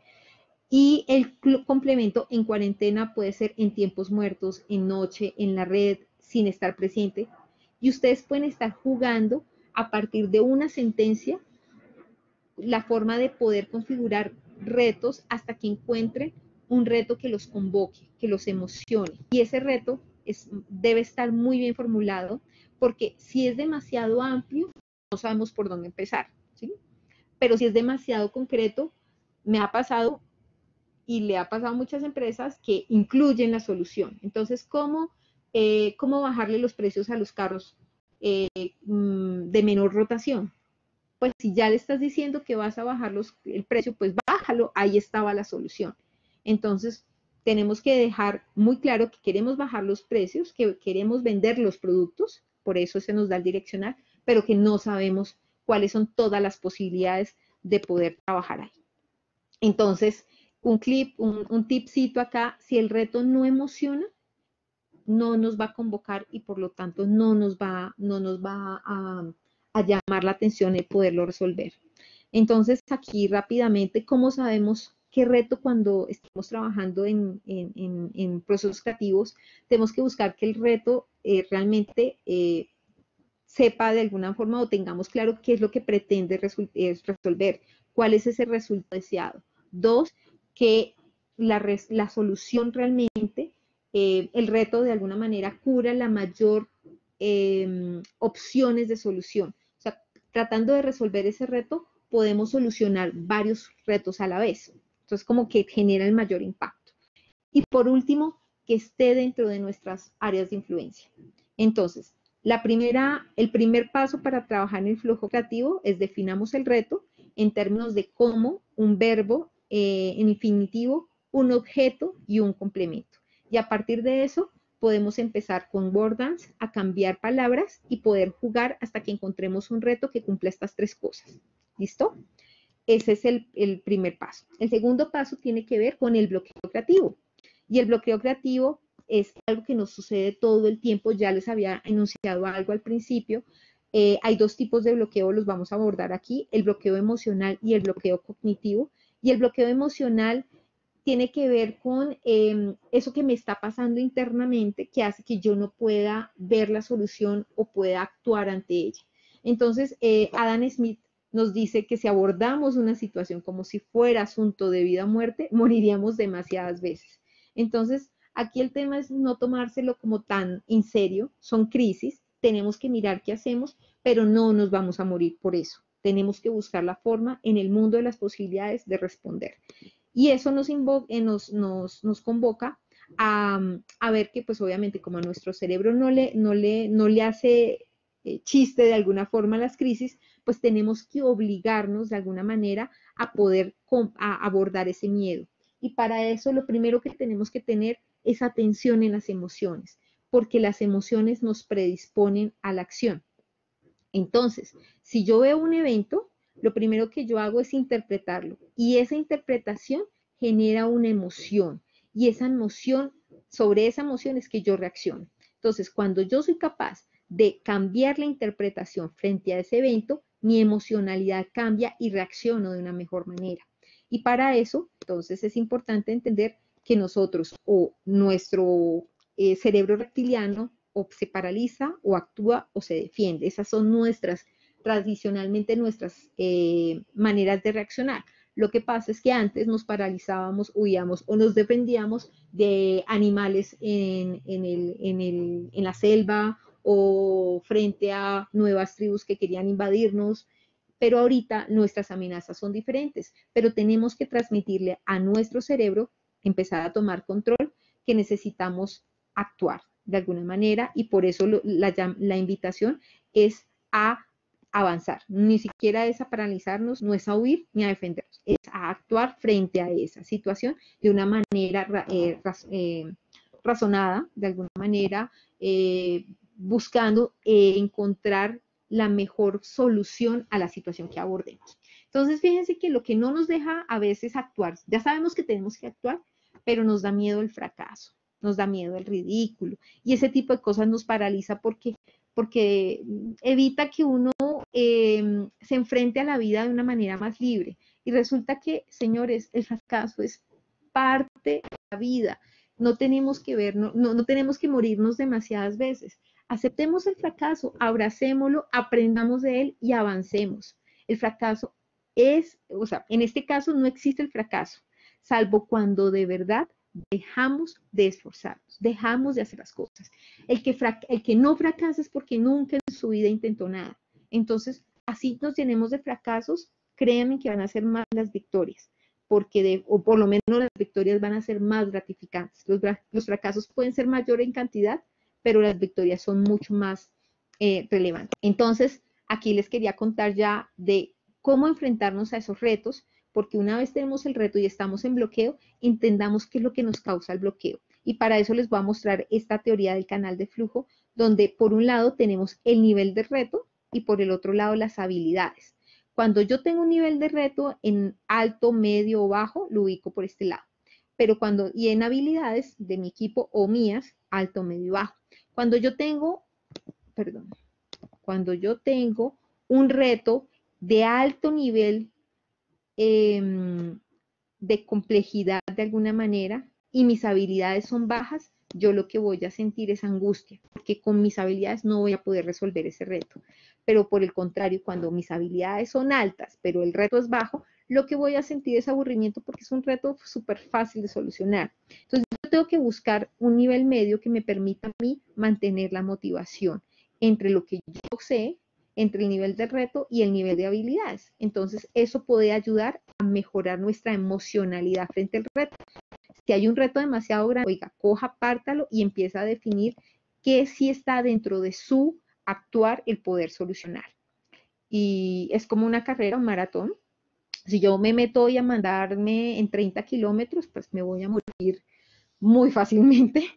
Y el complemento en cuarentena puede ser en tiempos muertos, en noche, en la red, sin estar presente. Y ustedes pueden estar jugando a partir de una sentencia la forma de poder configurar retos hasta que encuentren un reto que los convoque, que los emocione. Y ese reto debe estar muy bien formulado, porque si es demasiado amplio, no sabemos por dónde empezar, ¿sí? Pero si es demasiado concreto, me ha pasado y le ha pasado a muchas empresas que incluyen la solución. Entonces, ¿cómo bajarle los precios a los carros de menor rotación? Pues si ya le estás diciendo que vas a bajar el precio, pues bájalo, ahí estaba la solución. Entonces, tenemos que dejar muy claro que queremos bajar los precios, que queremos vender los productos, por eso se nos da el direccional, pero que no sabemos cuáles son todas las posibilidades de poder trabajar ahí. Entonces, un tipcito acá, si el reto no emociona, no nos va a convocar y por lo tanto no nos va a llamar la atención el poderlo resolver. Entonces, aquí rápidamente, ¿cómo sabemos qué reto cuando estamos trabajando en procesos creativos? Tenemos que buscar que el reto realmente sepa de alguna forma o tengamos claro qué es lo que pretende resolver, cuál es ese resultado deseado. Dos, que la solución realmente, el reto de alguna manera cura la mayor opciones de solución. O sea, tratando de resolver ese reto, podemos solucionar varios retos a la vez. Entonces, como que genera el mayor impacto. Y por último, que esté dentro de nuestras áreas de influencia. Entonces, el primer paso para trabajar en el flujo creativo es definamos el reto en términos de cómo, un verbo en infinitivo, un objeto y un complemento. Y a partir de eso podemos empezar con Word Dance a cambiar palabras y poder jugar hasta que encontremos un reto que cumpla estas tres cosas. ¿Listo? Ese es el primer paso. El segundo paso tiene que ver con el bloqueo creativo. Y el bloqueo creativo es algo que nos sucede todo el tiempo. Ya les había enunciado algo al principio. Hay dos tipos de bloqueo, los vamos a abordar aquí, el bloqueo emocional y el bloqueo cognitivo. Y el bloqueo emocional tiene que ver con eso que me está pasando internamente, que hace que yo no pueda ver la solución o pueda actuar ante ella. Entonces, Adam Smith nos dice que si abordamos una situación como si fuera asunto de vida o muerte, moriríamos demasiadas veces. Entonces, aquí el tema es no tomárselo como tan en serio, son crisis, tenemos que mirar qué hacemos, pero no nos vamos a morir por eso. tenemos que buscar la forma en el mundo de las posibilidades de responder. Y eso nos convoca a ver que pues obviamente como a nuestro cerebro no le hace chiste de alguna forma a las crisis, pues tenemos que obligarnos de alguna manera a poder abordar ese miedo. Y para eso lo primero que tenemos que tener es atención en las emociones, porque las emociones nos predisponen a la acción. Entonces, si yo veo un evento, lo primero que yo hago es interpretarlo y esa interpretación genera una emoción y esa emoción, sobre esa emoción es que yo reacciono. Entonces, cuando yo soy capaz de cambiar la interpretación frente a ese evento, mi emocionalidad cambia y reacciono de una mejor manera. Y para eso, entonces, es importante entender que nosotros o nuestro cerebro reptiliano o se paraliza o actúa o se defiende. Esas son tradicionalmente nuestras maneras de reaccionar. Lo que pasa es que antes nos paralizábamos, huíamos o nos defendíamos de animales en la selva o frente a nuevas tribus que querían invadirnos, pero ahorita nuestras amenazas son diferentes, pero tenemos que transmitirle a nuestro cerebro, empezar a tomar control, que necesitamos actuar de alguna manera y por eso la invitación es a avanzar, ni siquiera es a paralizarnos, no es a huir ni a defendernos, es a actuar frente a esa situación de una manera razonada, de alguna manera buscando encontrar la mejor solución a la situación que abordemos. Entonces, fíjense que lo que no nos deja a veces actuar, ya sabemos que tenemos que actuar, pero nos da miedo el fracaso, nos da miedo el ridículo, y ese tipo de cosas nos paraliza porque evita que uno se enfrente a la vida de una manera más libre. Y resulta que, señores, el fracaso es parte de la vida. No tenemos que ver, no tenemos que morirnos demasiadas veces. Aceptemos el fracaso, abracémoslo, aprendamos de él y avancemos. El fracaso o sea, en este caso no existe el fracaso, salvo cuando de verdad dejamos de esforzarnos, dejamos de hacer las cosas. El que no fracasa es porque nunca en su vida intentó nada. Entonces, así nos llenemos de fracasos, créanme que van a ser más las victorias, o por lo menos las victorias van a ser más gratificantes. Los fracasos pueden ser mayor en cantidad, pero las victorias son mucho más relevantes. Entonces, aquí les quería contar ya de cómo enfrentarnos a esos retos, porque una vez tenemos el reto y estamos en bloqueo, entendamos qué es lo que nos causa el bloqueo. Y para eso les voy a mostrar esta teoría del canal de flujo, donde por un lado tenemos el nivel de reto y por el otro lado las habilidades. Cuando yo tengo un nivel de reto en alto, medio o bajo, lo ubico por este lado. Y en habilidades de mi equipo o mías, alto, medio y bajo. Cuando yo tengo un reto de alto nivel de complejidad de alguna manera y mis habilidades son bajas, yo lo que voy a sentir es angustia, porque con mis habilidades no voy a poder resolver ese reto. Pero por el contrario, cuando mis habilidades son altas, pero el reto es bajo, lo que voy a sentir es aburrimiento porque es un reto súper fácil de solucionar. Entonces, yo tengo que buscar un nivel medio que me permita a mí mantener la motivación entre lo que yo sé, entre el nivel de reto y el nivel de habilidades. Entonces, eso puede ayudar a mejorar nuestra emocionalidad frente al reto. Si hay un reto demasiado grande, oiga, coja, pártalo y empieza a definir qué sí está dentro de su actuar el poder solucionar. Y es como una carrera, un maratón. Si yo me meto hoy a mandarme en 30 kilómetros, pues me voy a morir muy fácilmente.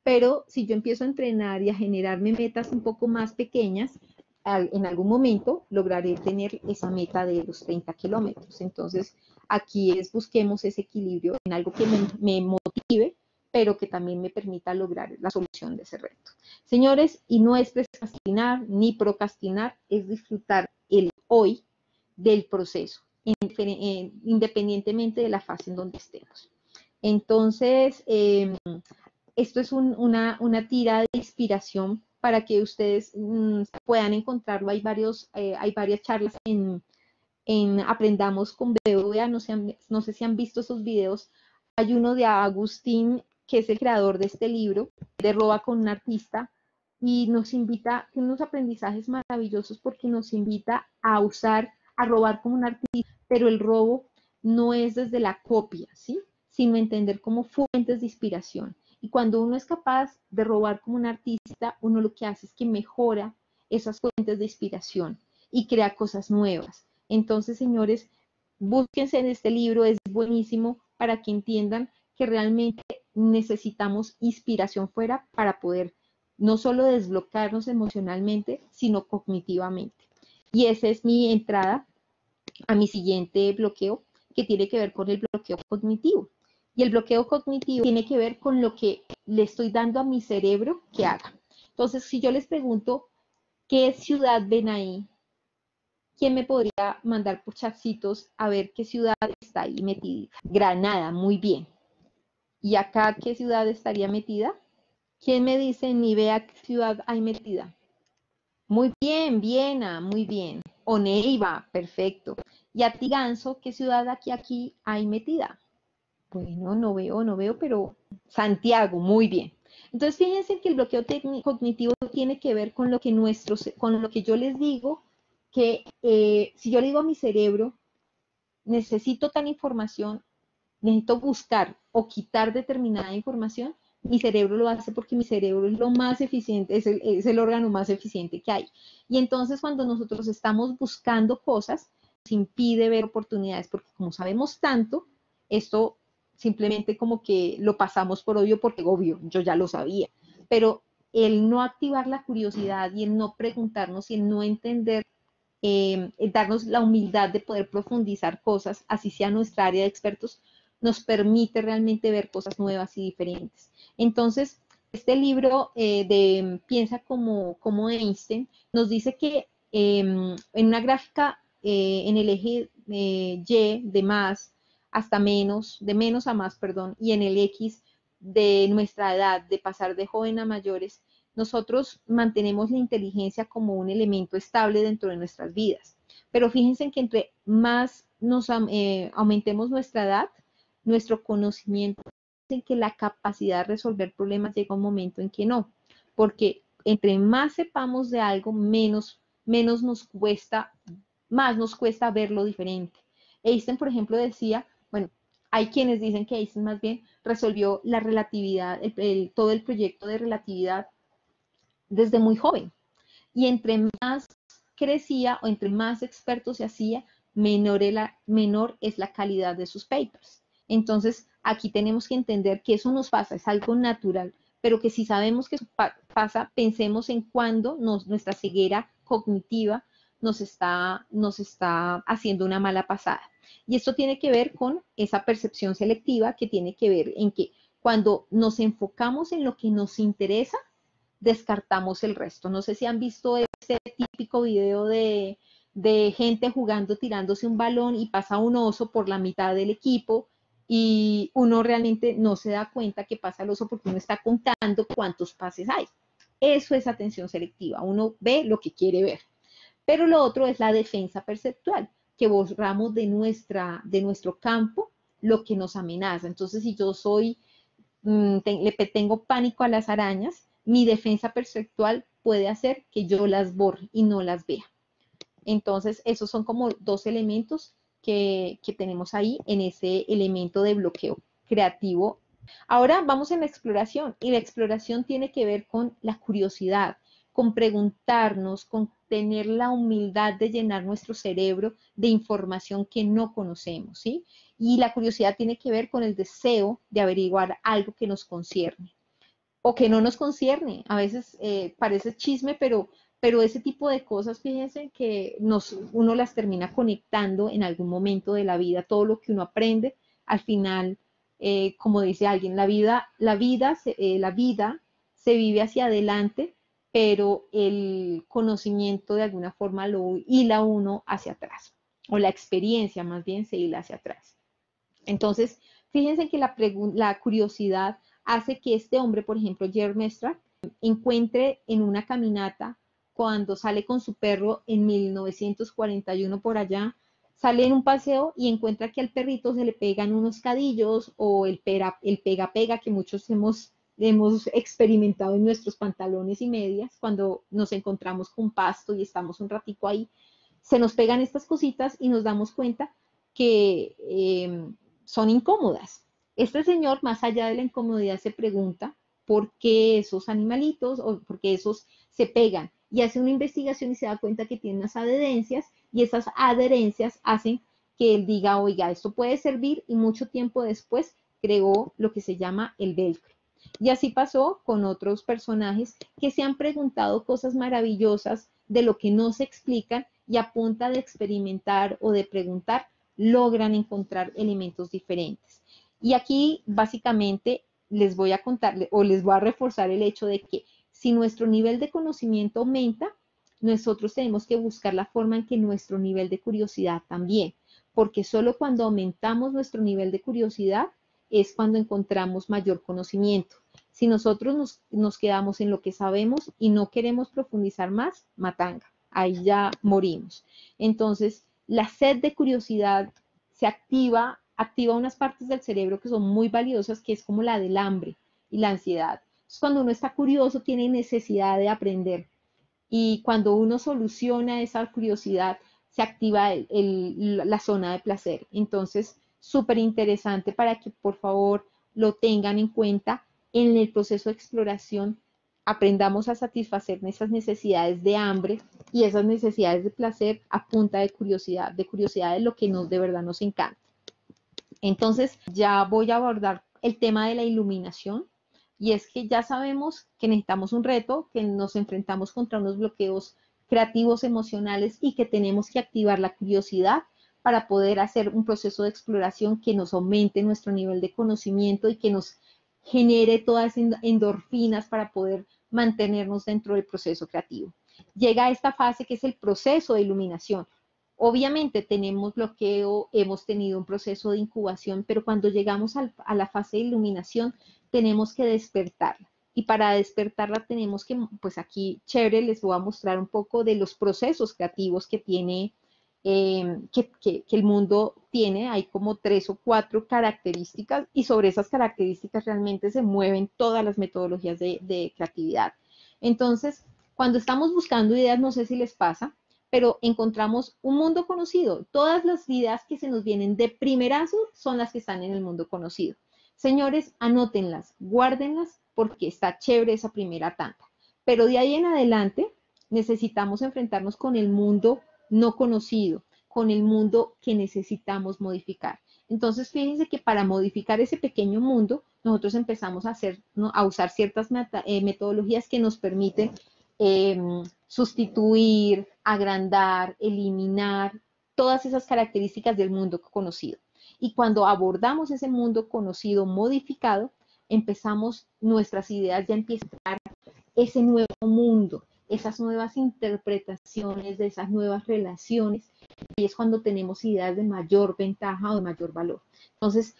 Pero si yo empiezo a entrenar y a generarme metas un poco más pequeñas, en algún momento lograré tener esa meta de los 30 kilómetros. Entonces, aquí busquemos ese equilibrio en algo que me motive, pero que también me permita lograr la solución de ese reto. Señores, y no es procrastinar ni procrastinar, es disfrutar el hoy del proceso, independientemente de la fase en donde estemos. Entonces, esto es una tira de inspiración para que ustedes puedan encontrarlo. Hay varias charlas en Aprendamos con BBVA, no sé si han visto esos videos. Hay uno de Agustín, que es el creador de este libro, de Roba con un artista, y nos invita, tiene unos aprendizajes maravillosos porque nos invita a usar, a robar como un artista, pero el robo no es desde la copia, ¿sí? Sino entender como fuentes de inspiración. Y cuando uno es capaz de robar como un artista, uno lo que hace es que mejora esas fuentes de inspiración y crea cosas nuevas. Entonces, señores, búsquense en este libro, es buenísimo para que entiendan que realmente necesitamos inspiración fuera para poder no solo desbloquearnos emocionalmente, sino cognitivamente. Y esa es mi entrada a mi siguiente bloqueo, que tiene que ver con el bloqueo cognitivo. Y el bloqueo cognitivo tiene que ver con lo que le estoy dando a mi cerebro que haga. Entonces, si yo les pregunto, ¿qué ciudad ven ahí? ¿Quién me podría mandar por chatcitos a ver qué ciudad está ahí metida? Granada, muy bien. ¿Y acá qué ciudad estaría metida? ¿Quién me dice ni vea qué ciudad hay metida? Muy bien, Viena, muy bien. O Neiva, perfecto. ¿Y a ti, Ganso, qué ciudad aquí hay metida? Bueno, no veo, pero Santiago, muy bien. Entonces, fíjense que el bloqueo cognitivo tiene que ver con lo que con lo que yo les digo, que si yo le digo a mi cerebro, necesito tal información, necesito buscar o quitar determinada información, mi cerebro lo hace porque mi cerebro es lo más eficiente, es el órgano más eficiente que hay. Y entonces cuando nosotros estamos buscando cosas, nos impide ver oportunidades, porque como sabemos tanto, esto simplemente como que lo pasamos por obvio porque obvio, yo ya lo sabía. Pero el no activar la curiosidad y el no preguntarnos y el no entender, darnos la humildad de poder profundizar cosas, así sea nuestra área de expertos, nos permite realmente ver cosas nuevas y diferentes. Entonces, este libro de Piensa como Einstein nos dice que en una gráfica en el eje Y de más hasta menos, de menos a más, perdón, y en el X de nuestra edad, de pasar de joven a mayores, nosotros mantenemos la inteligencia como un elemento estable dentro de nuestras vidas. Pero fíjense que entre más nos aumentemos nuestra edad, nuestro conocimiento, en que la capacidad de resolver problemas llega un momento en que no, porque entre más sepamos de algo, menos nos cuesta, más nos cuesta verlo diferente. Einstein, por ejemplo, decía, bueno, hay quienes dicen que Einstein más bien resolvió la relatividad, todo el proyecto de relatividad desde muy joven. Y entre más crecía o entre más experto se hacía, menor es la calidad de sus papers. Entonces, aquí tenemos que entender que eso nos pasa, es algo natural, pero que si sabemos que eso pasa, pensemos en cuándo nuestra ceguera cognitiva nos está haciendo una mala pasada. Y esto tiene que ver con esa percepción selectiva que tiene que ver en que cuando nos enfocamos en lo que nos interesa, descartamos el resto. No sé si han visto ese típico video de gente jugando, tirándose un balón y pasa un oso por la mitad del equipo y uno realmente no se da cuenta que pasa el oso porque uno está contando cuántos pases hay. Eso es atención selectiva, uno ve lo que quiere ver. Pero lo otro es la defensa perceptual, que borramos de nuestro campo lo que nos amenaza. Entonces, si yo le tengo pánico a las arañas, mi defensa perceptual puede hacer que yo las borre y no las vea. Entonces, esos son como dos elementos que tenemos ahí en ese elemento de bloqueo creativo. Ahora vamos en la exploración y la exploración tiene que ver con la curiosidad, con preguntarnos, con tener la humildad de llenar nuestro cerebro de información que no conocemos, ¿sí? Y la curiosidad tiene que ver con el deseo de averiguar algo que nos concierne o que no nos concierne. A veces parece chisme, pero ese tipo de cosas, fíjense que uno las termina conectando en algún momento de la vida. Todo lo que uno aprende, al final, como dice alguien, la vida se vive hacia adelante, pero el conocimiento de alguna forma lo hila uno hacia atrás, o la experiencia más bien se hila hacia atrás. Entonces, fíjense que la curiosidad hace que este hombre, por ejemplo, Jerry Mestra, encuentre en una caminata, cuando sale con su perro en 1941 por allá, sale en un paseo y encuentra que al perrito se le pegan unos cadillos o el pega-pega que muchos hemos hemos experimentado en nuestros pantalones y medias cuando nos encontramos con pasto y estamos un ratico ahí. Se nos pegan estas cositas y nos damos cuenta que son incómodas. Este señor, más allá de la incomodidad, se pregunta por qué esos animalitos o por qué esos se pegan y hace una investigación y se da cuenta que tiene unas adherencias y esas adherencias hacen que él diga, oiga, esto puede servir y mucho tiempo después creó lo que se llama el velcro. Y así pasó con otros personajes que se han preguntado cosas maravillosas de lo que no se explican y a punta de experimentar o de preguntar logran encontrar elementos diferentes. Y aquí básicamente les voy a contar o les voy a reforzar el hecho de que si nuestro nivel de conocimiento aumenta, nosotros tenemos que buscar la forma en que nuestro nivel de curiosidad también, porque solo cuando aumentamos nuestro nivel de curiosidad es cuando encontramos mayor conocimiento. Si nosotros nos quedamos en lo que sabemos y no queremos profundizar más, matanga, ahí ya morimos. Entonces, la sed de curiosidad se activa unas partes del cerebro que son muy valiosas, que es como la del hambre y la ansiedad. Entonces, cuando uno está curioso, tiene necesidad de aprender. Y cuando uno soluciona esa curiosidad, se activa la zona de placer. Entonces, súper interesante para que por favor lo tengan en cuenta en el proceso de exploración. Aprendamos a satisfacer esas necesidades de hambre y esas necesidades de placer a punta de curiosidad de lo que de verdad nos encanta. Entonces, ya voy a abordar el tema de la iluminación. Y es que ya sabemos que necesitamos un reto, que nos enfrentamos contra unos bloqueos creativos, emocionales y que tenemos que activar la curiosidad para poder hacer un proceso de exploración que nos aumente nuestro nivel de conocimiento y que nos genere todas endorfinas para poder mantenernos dentro del proceso creativo. Llega a esta fase que es el proceso de iluminación. Obviamente tenemos bloqueo, hemos tenido un proceso de incubación, pero cuando llegamos a la fase de iluminación, tenemos que despertarla. Y para despertarla tenemos que, pues aquí chévere, les voy a mostrar un poco de los procesos creativos que tiene, que el mundo tiene. Hay como 3 o 4 características y sobre esas características realmente se mueven todas las metodologías de creatividad. Entonces, cuando estamos buscando ideas, no sé si les pasa, pero encontramos un mundo conocido. Todas las ideas que se nos vienen de primerazo son las que están en el mundo conocido. Señores, anótenlas, guárdenlas porque está chévere esa primera tanda. Pero de ahí en adelante necesitamos enfrentarnos con el mundo no conocido, con el mundo que necesitamos modificar. Entonces, fíjense que para modificar ese pequeño mundo, nosotros empezamos a usar ciertas metodologías que nos permiten sustituir, agrandar, eliminar todas esas características del mundo conocido. Y cuando abordamos ese mundo conocido modificado, nuestras ideas ya empiezan a dar ese nuevo mundo, esas nuevas interpretaciones de esas nuevas relaciones, y es cuando tenemos ideas de mayor ventaja o de mayor valor. Entonces,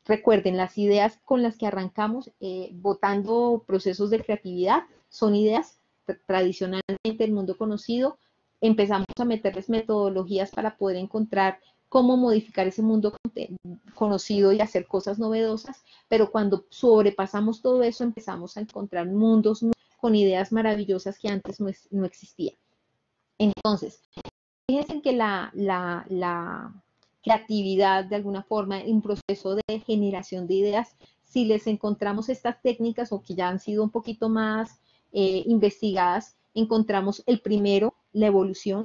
recuerden, las ideas con las que arrancamos votando procesos de creatividad son ideas tradicionalmente del mundo conocido. Empezamos a meterles metodologías para poder encontrar cómo modificar ese mundo conocido y hacer cosas novedosas, pero cuando sobrepasamos todo eso empezamos a encontrar mundos con ideas maravillosas que antes no existían. Entonces, fíjense que la creatividad, de alguna forma, un proceso de generación de ideas, si les encontramos estas técnicas o que ya han sido un poquito más investigadas, encontramos el primero, la evolución,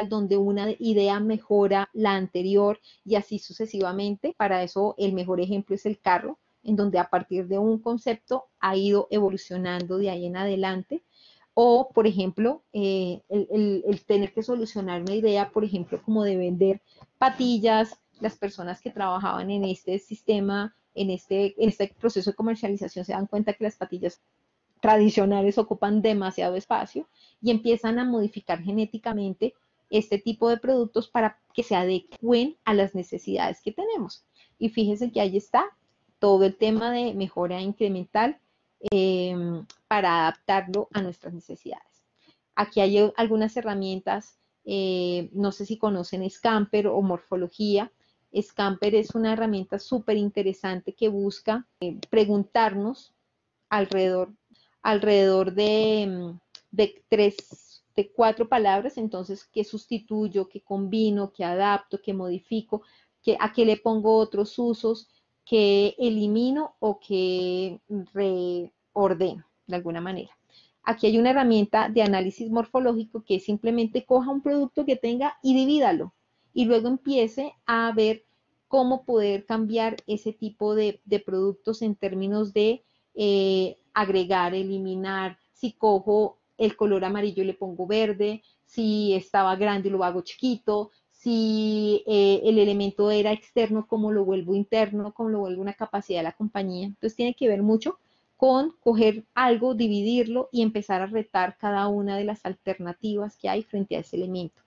donde una idea mejora la anterior y así sucesivamente. Para eso el mejor ejemplo es el carro, en donde a partir de un concepto ha ido evolucionando de ahí en adelante. O, por ejemplo, el tener que solucionar una idea, por ejemplo, como de vender patillas, las personas que trabajaban en este sistema, en este proceso de comercialización, se dan cuenta que las patillas tradicionales ocupan demasiado espacio y empiezan a modificar genéticamente este tipo de productos para que se adecuen a las necesidades que tenemos. Y fíjense que ahí está todo el tema de mejora incremental para adaptarlo a nuestras necesidades. Aquí hay algunas herramientas, no sé si conocen Scamper o Morfología. Scamper es una herramienta súper interesante que busca preguntarnos alrededor de 4 palabras. Entonces, ¿qué sustituyo, qué combino, qué adapto, qué modifico, a qué le pongo otros usos, qué elimino o qué reordeno de alguna manera? Aquí hay una herramienta de análisis morfológico que simplemente coja un producto que tenga y divídalo, y luego empiece a ver cómo poder cambiar ese tipo de productos en términos de agregar, eliminar. Si cojo el color amarillo y le pongo verde, si estaba grande lo hago chiquito, si el elemento era externo, cómo lo vuelvo interno, cómo lo vuelvo una capacidad de la compañía. Entonces tiene que ver mucho con coger algo, dividirlo y empezar a retar cada una de las alternativas que hay frente a ese elemento.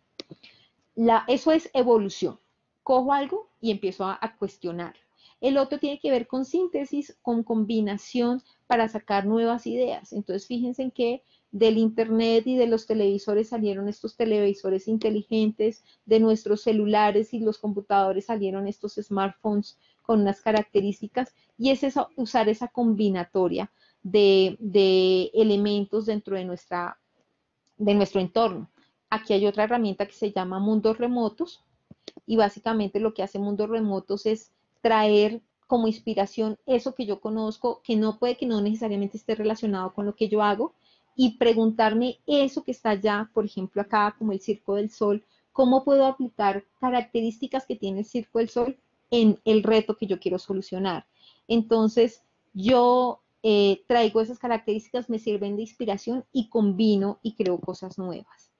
Eso es evolución. Cojo algo y empiezo a cuestionar. El otro tiene que ver con síntesis, con combinación para sacar nuevas ideas. Entonces, fíjense en que del internet y de los televisores salieron estos televisores inteligentes, de nuestros celulares y los computadores salieron estos smartphones con unas características, y es eso, usar esa combinatoria de elementos dentro de nuestro entorno. Aquí hay otra herramienta que se llama Mundos Remotos, y básicamente lo que hace Mundos Remotos es traer como inspiración eso que yo conozco, que no puede que no necesariamente esté relacionado con lo que yo hago, y preguntarme eso que está allá, por ejemplo acá como el Circo del Sol, cómo puedo aplicar características que tiene el Circo del Sol en el reto que yo quiero solucionar. Entonces yo traigo esas características, me sirven de inspiración y combino y creo cosas nuevas.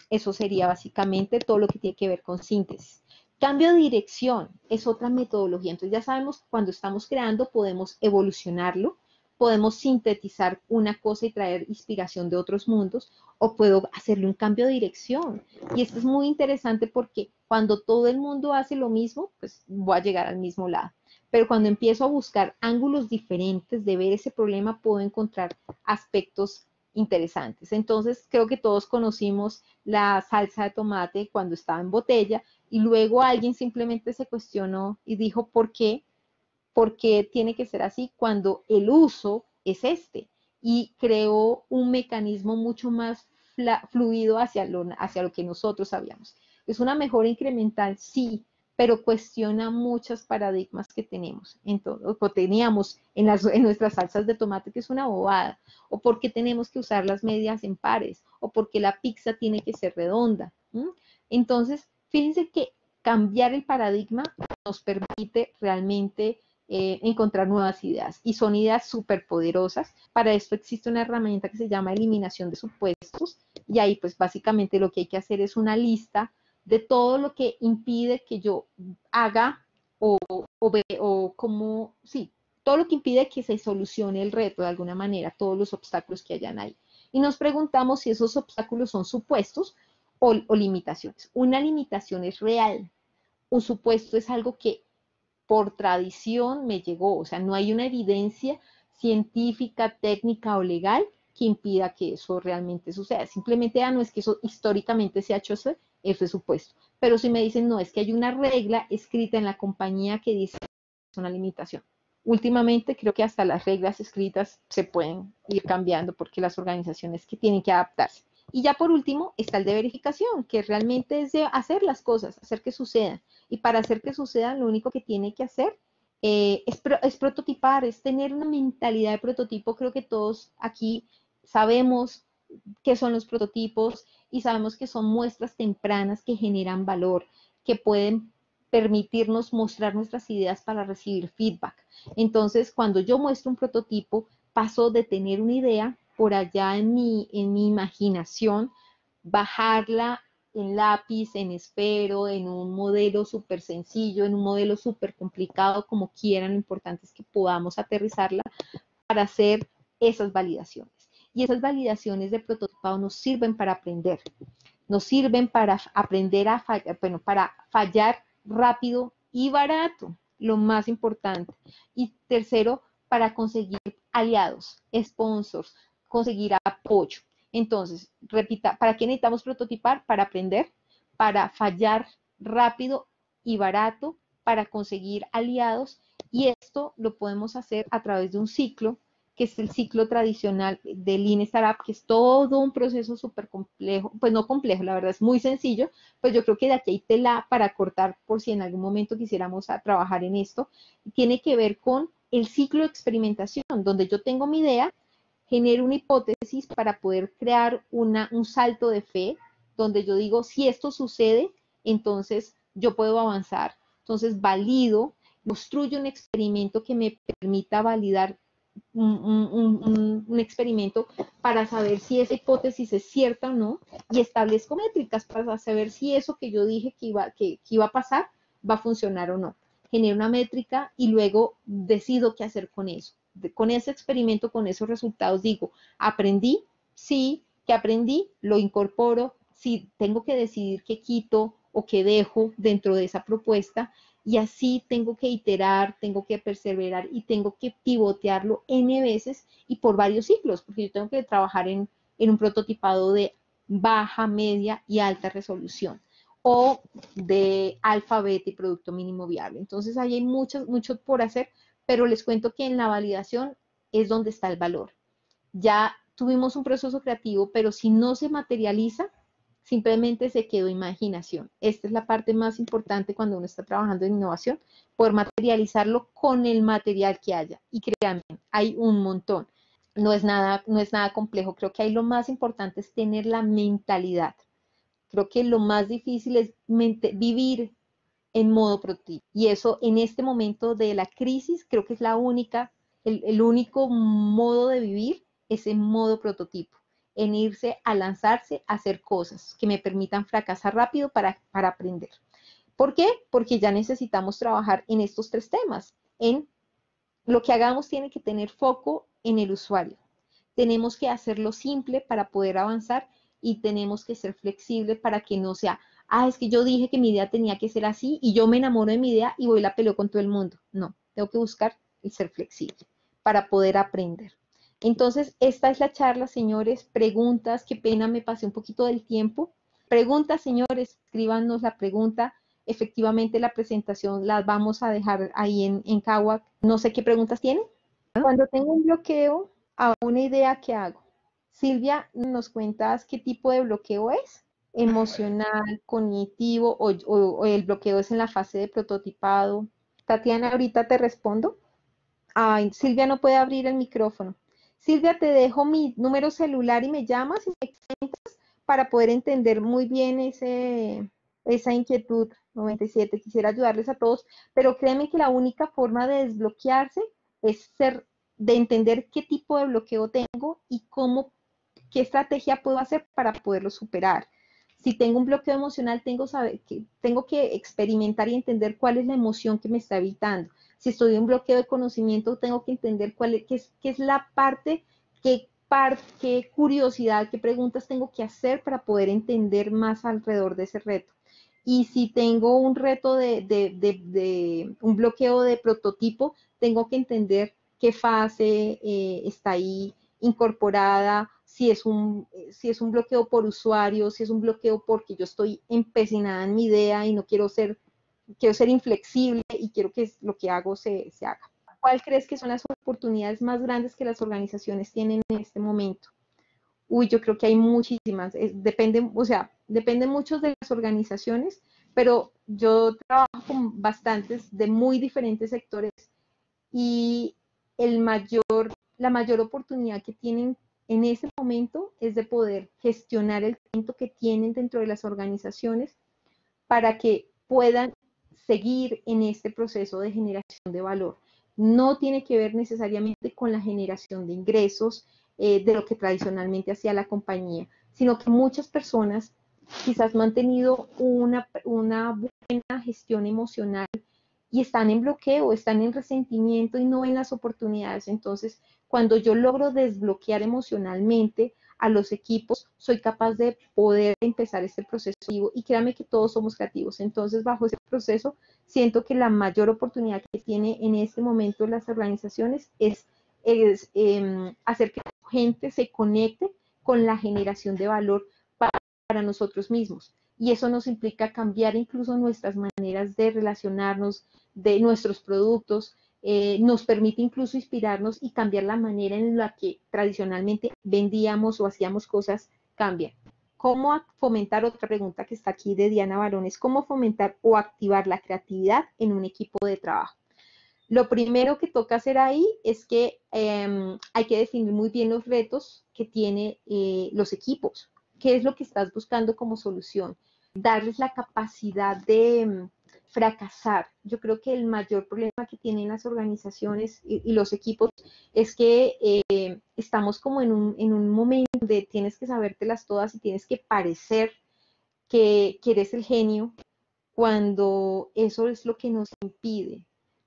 Eso sería básicamente todo lo que tiene que ver con síntesis. Cambio de dirección es otra metodología. Entonces ya sabemos que cuando estamos creando podemos evolucionarlo, podemos sintetizar una cosa y traer inspiración de otros mundos, o puedo hacerle un cambio de dirección. Y esto es muy interesante porque cuando todo el mundo hace lo mismo, pues voy a llegar al mismo lado. Pero cuando empiezo a buscar ángulos diferentes de ver ese problema, puedo encontrar aspectos interesantes. Entonces, creo que todos conocimos la salsa de tomate cuando estaba en botella, y luego alguien simplemente se cuestionó y dijo, ¿por qué? ¿Por qué tiene que ser así cuando el uso es este? Y creó un mecanismo mucho más fluido hacia lo que nosotros sabíamos. Es una mejora incremental, sí, pero cuestiona muchos paradigmas que tenemos, o teníamos en nuestras salsas de tomate, que es una bobada, o porque tenemos que usar las medias en pares, o porque la pizza tiene que ser redonda. Entonces, fíjense que cambiar el paradigma nos permite realmente encontrar nuevas ideas, y son ideas súper poderosas. Para esto existe una herramienta que se llama eliminación de supuestos, y ahí pues básicamente lo que hay que hacer es una lista de todo lo que impide que yo haga o como, sí, todo lo que impide que se solucione el reto de alguna manera, todos los obstáculos que hayan ahí. Y nos preguntamos si esos obstáculos son supuestos o limitaciones. Una limitación es real, un supuesto es algo que por tradición me llegó, o sea, no hay una evidencia científica, técnica o legal que impida que eso realmente suceda. Simplemente, no es que eso históricamente se ha hecho eso es supuesto. Pero si me dicen, no, es que hay una regla escrita en la compañía que dice que es una limitación. Últimamente creo que hasta las reglas escritas se pueden ir cambiando porque las organizaciones que tienen que adaptarse. Y ya por último está el de verificación, que realmente es de hacer las cosas, hacer que sucedan. Y para hacer que sucedan, lo único que tiene que hacer es prototipar, es tener una mentalidad de prototipo. Creo que todos aquí sabemos qué son los prototipos y sabemos que son muestras tempranas que generan valor, que pueden permitirnos mostrar nuestras ideas para recibir feedback. Entonces, cuando yo muestro un prototipo, paso de tener una idea por allá en mi imaginación, bajarla en lápiz, en esfero, en un modelo súper sencillo, en un modelo súper complicado, como quieran. Lo importante es que podamos aterrizarla para hacer esas validaciones. Y esas validaciones de prototipado nos sirven para aprender, nos sirven para aprender a fallar, bueno, para fallar rápido y barato, lo más importante. Y tercero, para conseguir aliados, sponsors, conseguir apoyo. Entonces, repita, ¿para qué necesitamos prototipar? Para aprender, para fallar rápido y barato, para conseguir aliados, y esto lo podemos hacer a través de un ciclo que es el ciclo tradicional de Lean Startup, que es todo un proceso súper complejo, pues no complejo, la verdad es muy sencillo, pues yo creo que de aquí hay tela para cortar por si en algún momento quisiéramos trabajar en esto. Tiene que ver con el ciclo de experimentación, donde yo tengo mi idea, genero una hipótesis para poder crear un salto de fe, donde yo digo, si esto sucede, entonces yo puedo avanzar. Entonces valido, construyo un experimento que me permita validar un experimento para saber si esa hipótesis es cierta o no, y establezco métricas para saber si eso que yo dije que iba a pasar va a funcionar o no. Genero una métrica y luego decido qué hacer con eso. Con ese experimento, con esos resultados, digo, aprendí, sí, que aprendí, lo incorporo, si tengo que decidir qué quito o qué dejo dentro de esa propuesta, y así tengo que iterar, tengo que perseverar y tengo que pivotearlo N veces y por varios ciclos, porque yo tengo que trabajar en un prototipado de baja, media y alta resolución o de alfa, beta y producto mínimo viable. Entonces ahí hay mucho por hacer, pero les cuento que en la validación es donde está el valor. Ya tuvimos un proceso creativo, pero si no se materializa, simplemente se quedó imaginación. Esta es la parte más importante cuando uno está trabajando en innovación, poder materializarlo con el material que haya. Y créanme, hay un montón. No es nada complejo. Creo que ahí lo más importante es tener la mentalidad. Creo que lo más difícil es vivir en modo prototipo. Y eso en este momento de la crisis creo que es el único modo de vivir es en modo prototipo, en irse a lanzarse a hacer cosas que me permitan fracasar rápido para aprender. ¿Por qué? Porque ya necesitamos trabajar en estos tres temas. En lo que hagamos tiene que tener foco en el usuario. Tenemos que hacerlo simple para poder avanzar y tenemos que ser flexibles para que no sea, es que yo dije que mi idea tenía que ser así y yo me enamoro de mi idea y voy y la peleo con todo el mundo. No, tengo que buscar el ser flexible para poder aprender. Entonces, esta es la charla, señores. Preguntas, qué pena, me pasé un poquito del tiempo. Preguntas, señores, escríbanos la pregunta. Efectivamente, la presentación la vamos a dejar ahí en Kawak. No sé qué preguntas tienen. Cuando tengo un bloqueo a una idea que hago. Silvia, ¿nos cuentas qué tipo de bloqueo es? ¿Emocional, cognitivo o el bloqueo es en la fase de prototipado? Tatiana, ahorita te respondo. Ay, Silvia no puede abrir el micrófono. Silvia, te dejo mi número celular y me llamas y me cuentas para poder entender muy bien esa inquietud. 97, quisiera ayudarles a todos, pero créeme que la única forma de desbloquearse es de entender qué tipo de bloqueo tengo y qué estrategia puedo hacer para poderlo superar. Si tengo un bloqueo emocional, tengo que experimentar y entender cuál es la emoción que me está evitando. Si estoy en un bloqueo de conocimiento, tengo que entender qué es la parte, qué curiosidad, qué preguntas tengo que hacer para poder entender más alrededor de ese reto. Y si tengo un reto un bloqueo de prototipo, tengo que entender qué fase está ahí incorporada, si es un bloqueo por usuario, si es un bloqueo porque yo estoy empecinada en mi idea y no quiero ser inflexible y quiero que lo que hago se haga. ¿Cuál crees que son las oportunidades más grandes que las organizaciones tienen en este momento? Uy, yo creo que hay muchísimas, depende mucho de las organizaciones, pero yo trabajo con bastantes de muy diferentes sectores y la mayor oportunidad que tienen en ese momento es de poder gestionar el talento que tienen dentro de las organizaciones para que puedan seguir en este proceso de generación de valor. No tiene que ver necesariamente con la generación de ingresos de lo que tradicionalmente hacía la compañía, sino que muchas personas quizás no han tenido una buena gestión emocional y están en bloqueo, están en resentimiento y no ven las oportunidades. Entonces, cuando yo logro desbloquear emocionalmente a los equipos, soy capaz de poder empezar este proceso y créanme que todos somos creativos. Entonces, bajo ese proceso, siento que la mayor oportunidad que tiene en este momento las organizaciones es hacer que la gente se conecte con la generación de valor para nosotros mismos. Y eso nos implica cambiar incluso nuestras maneras de relacionarnos, de nuestros productos, nos permite incluso inspirarnos y cambiar la manera en la que tradicionalmente vendíamos o hacíamos cosas, cambia. ¿Cómo fomentar? Otra pregunta que está aquí de Diana Barón es ¿cómo fomentar o activar la creatividad en un equipo de trabajo? Lo primero que toca hacer ahí es que hay que definir muy bien los retos que tienen los equipos. ¿Qué es lo que estás buscando como solución? Darles la capacidad de fracasar. Yo creo que el mayor problema que tienen las organizaciones y los equipos es que estamos como en un momento donde tienes que sabértelas todas y tienes que parecer que eres el genio cuando eso es lo que nos impide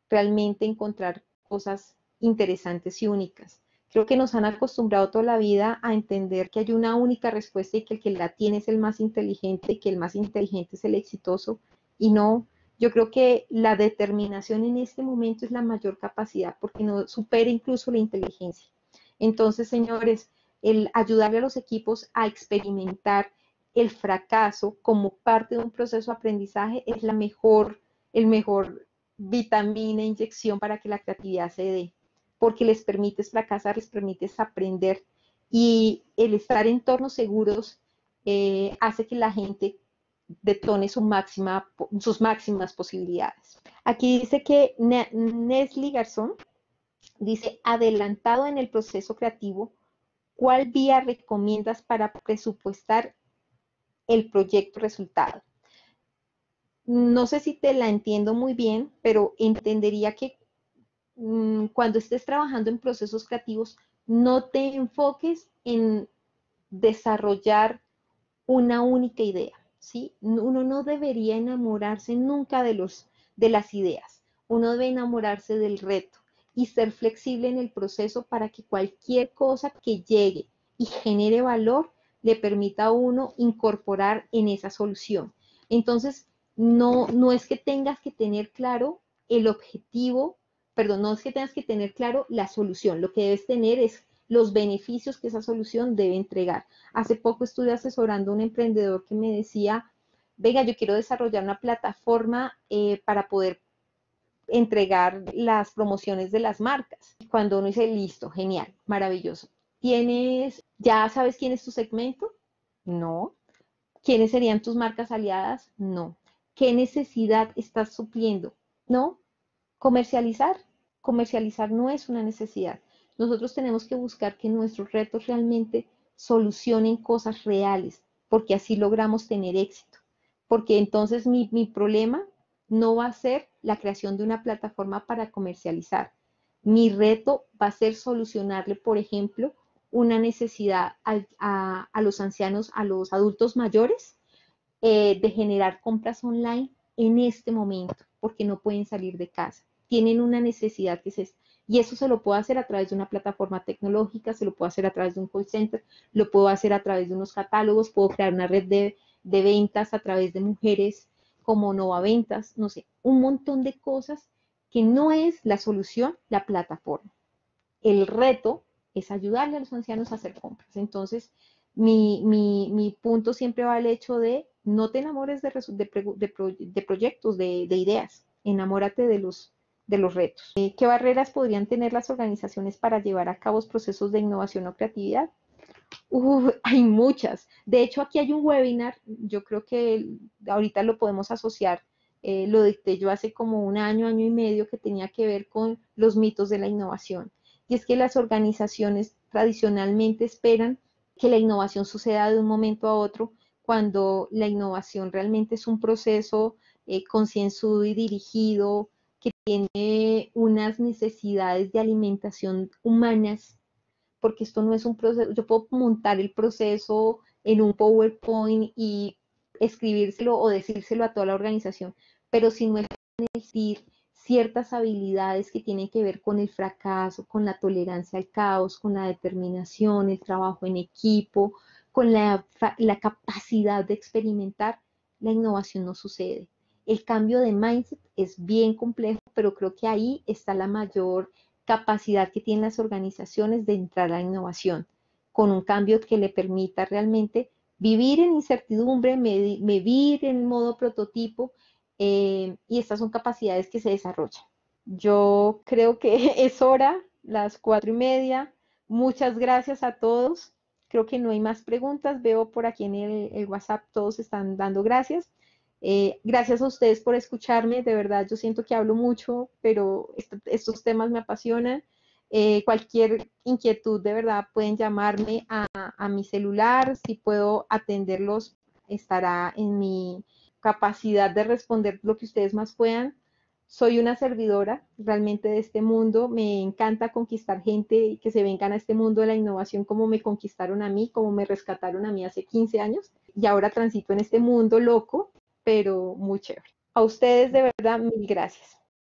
realmente encontrar cosas interesantes y únicas. Creo que nos han acostumbrado toda la vida a entender que hay una única respuesta y que el que la tiene es el más inteligente y que el más inteligente es el exitoso. Y no, yo creo que la determinación en este momento es la mayor capacidad porque no supera incluso la inteligencia. Entonces, señores, el ayudarle a los equipos a experimentar el fracaso como parte de un proceso de aprendizaje es el mejor vitamina, inyección para que la creatividad se dé, porque les permites fracasar, les permites aprender y el estar en entornos seguros hace que la gente detone sus máximas posibilidades. Aquí dice que Nesli Garzón dice, adelantado en el proceso creativo, ¿cuál vía recomiendas para presupuestar el proyecto resultado? No sé si te la entiendo muy bien, pero entendería que cuando estés trabajando en procesos creativos, no te enfoques en desarrollar una única idea, ¿sí? Uno no debería enamorarse nunca de las ideas, uno debe enamorarse del reto y ser flexible en el proceso para que cualquier cosa que llegue y genere valor le permita a uno incorporar en esa solución. Entonces, no es que tengas que tener claro el objetivo, perdón, no es que tengas que tener claro la solución, lo que debes tener es los beneficios que esa solución debe entregar. Hace poco estuve asesorando a un emprendedor que me decía, venga, yo quiero desarrollar una plataforma para poder entregar las promociones de las marcas. Cuando uno dice, listo, genial, maravilloso. ¿Ya sabes quién es tu segmento? No. ¿Quiénes serían tus marcas aliadas? No. ¿Qué necesidad estás supliendo? No. Comercializar. Comercializar no es una necesidad. Nosotros tenemos que buscar que nuestros retos realmente solucionen cosas reales, porque así logramos tener éxito. Porque entonces mi problema no va a ser la creación de una plataforma para comercializar. Mi reto va a ser solucionarle, por ejemplo, una necesidad a los ancianos, a los adultos mayores, de generar compras online en este momento, porque no pueden salir de casa. Tienen una necesidad que es esta. Y eso se lo puedo hacer a través de una plataforma tecnológica, se lo puedo hacer a través de un call center, lo puedo hacer a través de unos catálogos, puedo crear una red de ventas a través de mujeres como Nova Ventas, no sé, un montón de cosas que no es la solución, la plataforma. El reto es ayudarle a los ancianos a hacer compras. Entonces, mi punto siempre va al hecho de no te enamores de proyectos, de ideas, enamórate de los retos. ¿Qué barreras podrían tener las organizaciones para llevar a cabo procesos de innovación o creatividad? Hay muchas. De hecho, aquí hay un webinar, yo creo que ahorita lo podemos asociar, lo dicté yo hace como un año, año y medio, que tenía que ver con los mitos de la innovación. Y es que las organizaciones tradicionalmente esperan que la innovación suceda de un momento a otro, cuando la innovación realmente es un proceso concienzudo y dirigido, que tiene unas necesidades de alimentación humanas, porque esto no es un proceso, yo puedo montar el proceso en un PowerPoint y escribírselo o decírselo a toda la organización, pero si no es decir ciertas habilidades que tienen que ver con el fracaso, con la tolerancia al caos, con la determinación, el trabajo en equipo, con la capacidad de experimentar, la innovación no sucede. El cambio de mindset es bien complejo, pero creo que ahí está la mayor capacidad que tienen las organizaciones de entrar a la innovación, con un cambio que le permita realmente vivir en incertidumbre, vivir en modo prototipo, y estas son capacidades que se desarrollan. Yo creo que es hora, las 4:30. Muchas gracias a todos. Creo que no hay más preguntas. Veo por aquí en el WhatsApp todos están dando gracias. Gracias a ustedes por escucharme. De verdad, yo siento que hablo mucho, pero estos temas me apasionan. Cualquier inquietud, de verdad, pueden llamarme a mi celular. Si puedo atenderlos, estará en mi capacidad de responder lo que ustedes más puedan. Soy una servidora realmente de este mundo, me encanta conquistar gente y que se vengan a este mundo de la innovación como me conquistaron a mí, como me rescataron a mí hace 15 años y ahora transito en este mundo loco, pero muy chévere. A ustedes de verdad, mil gracias.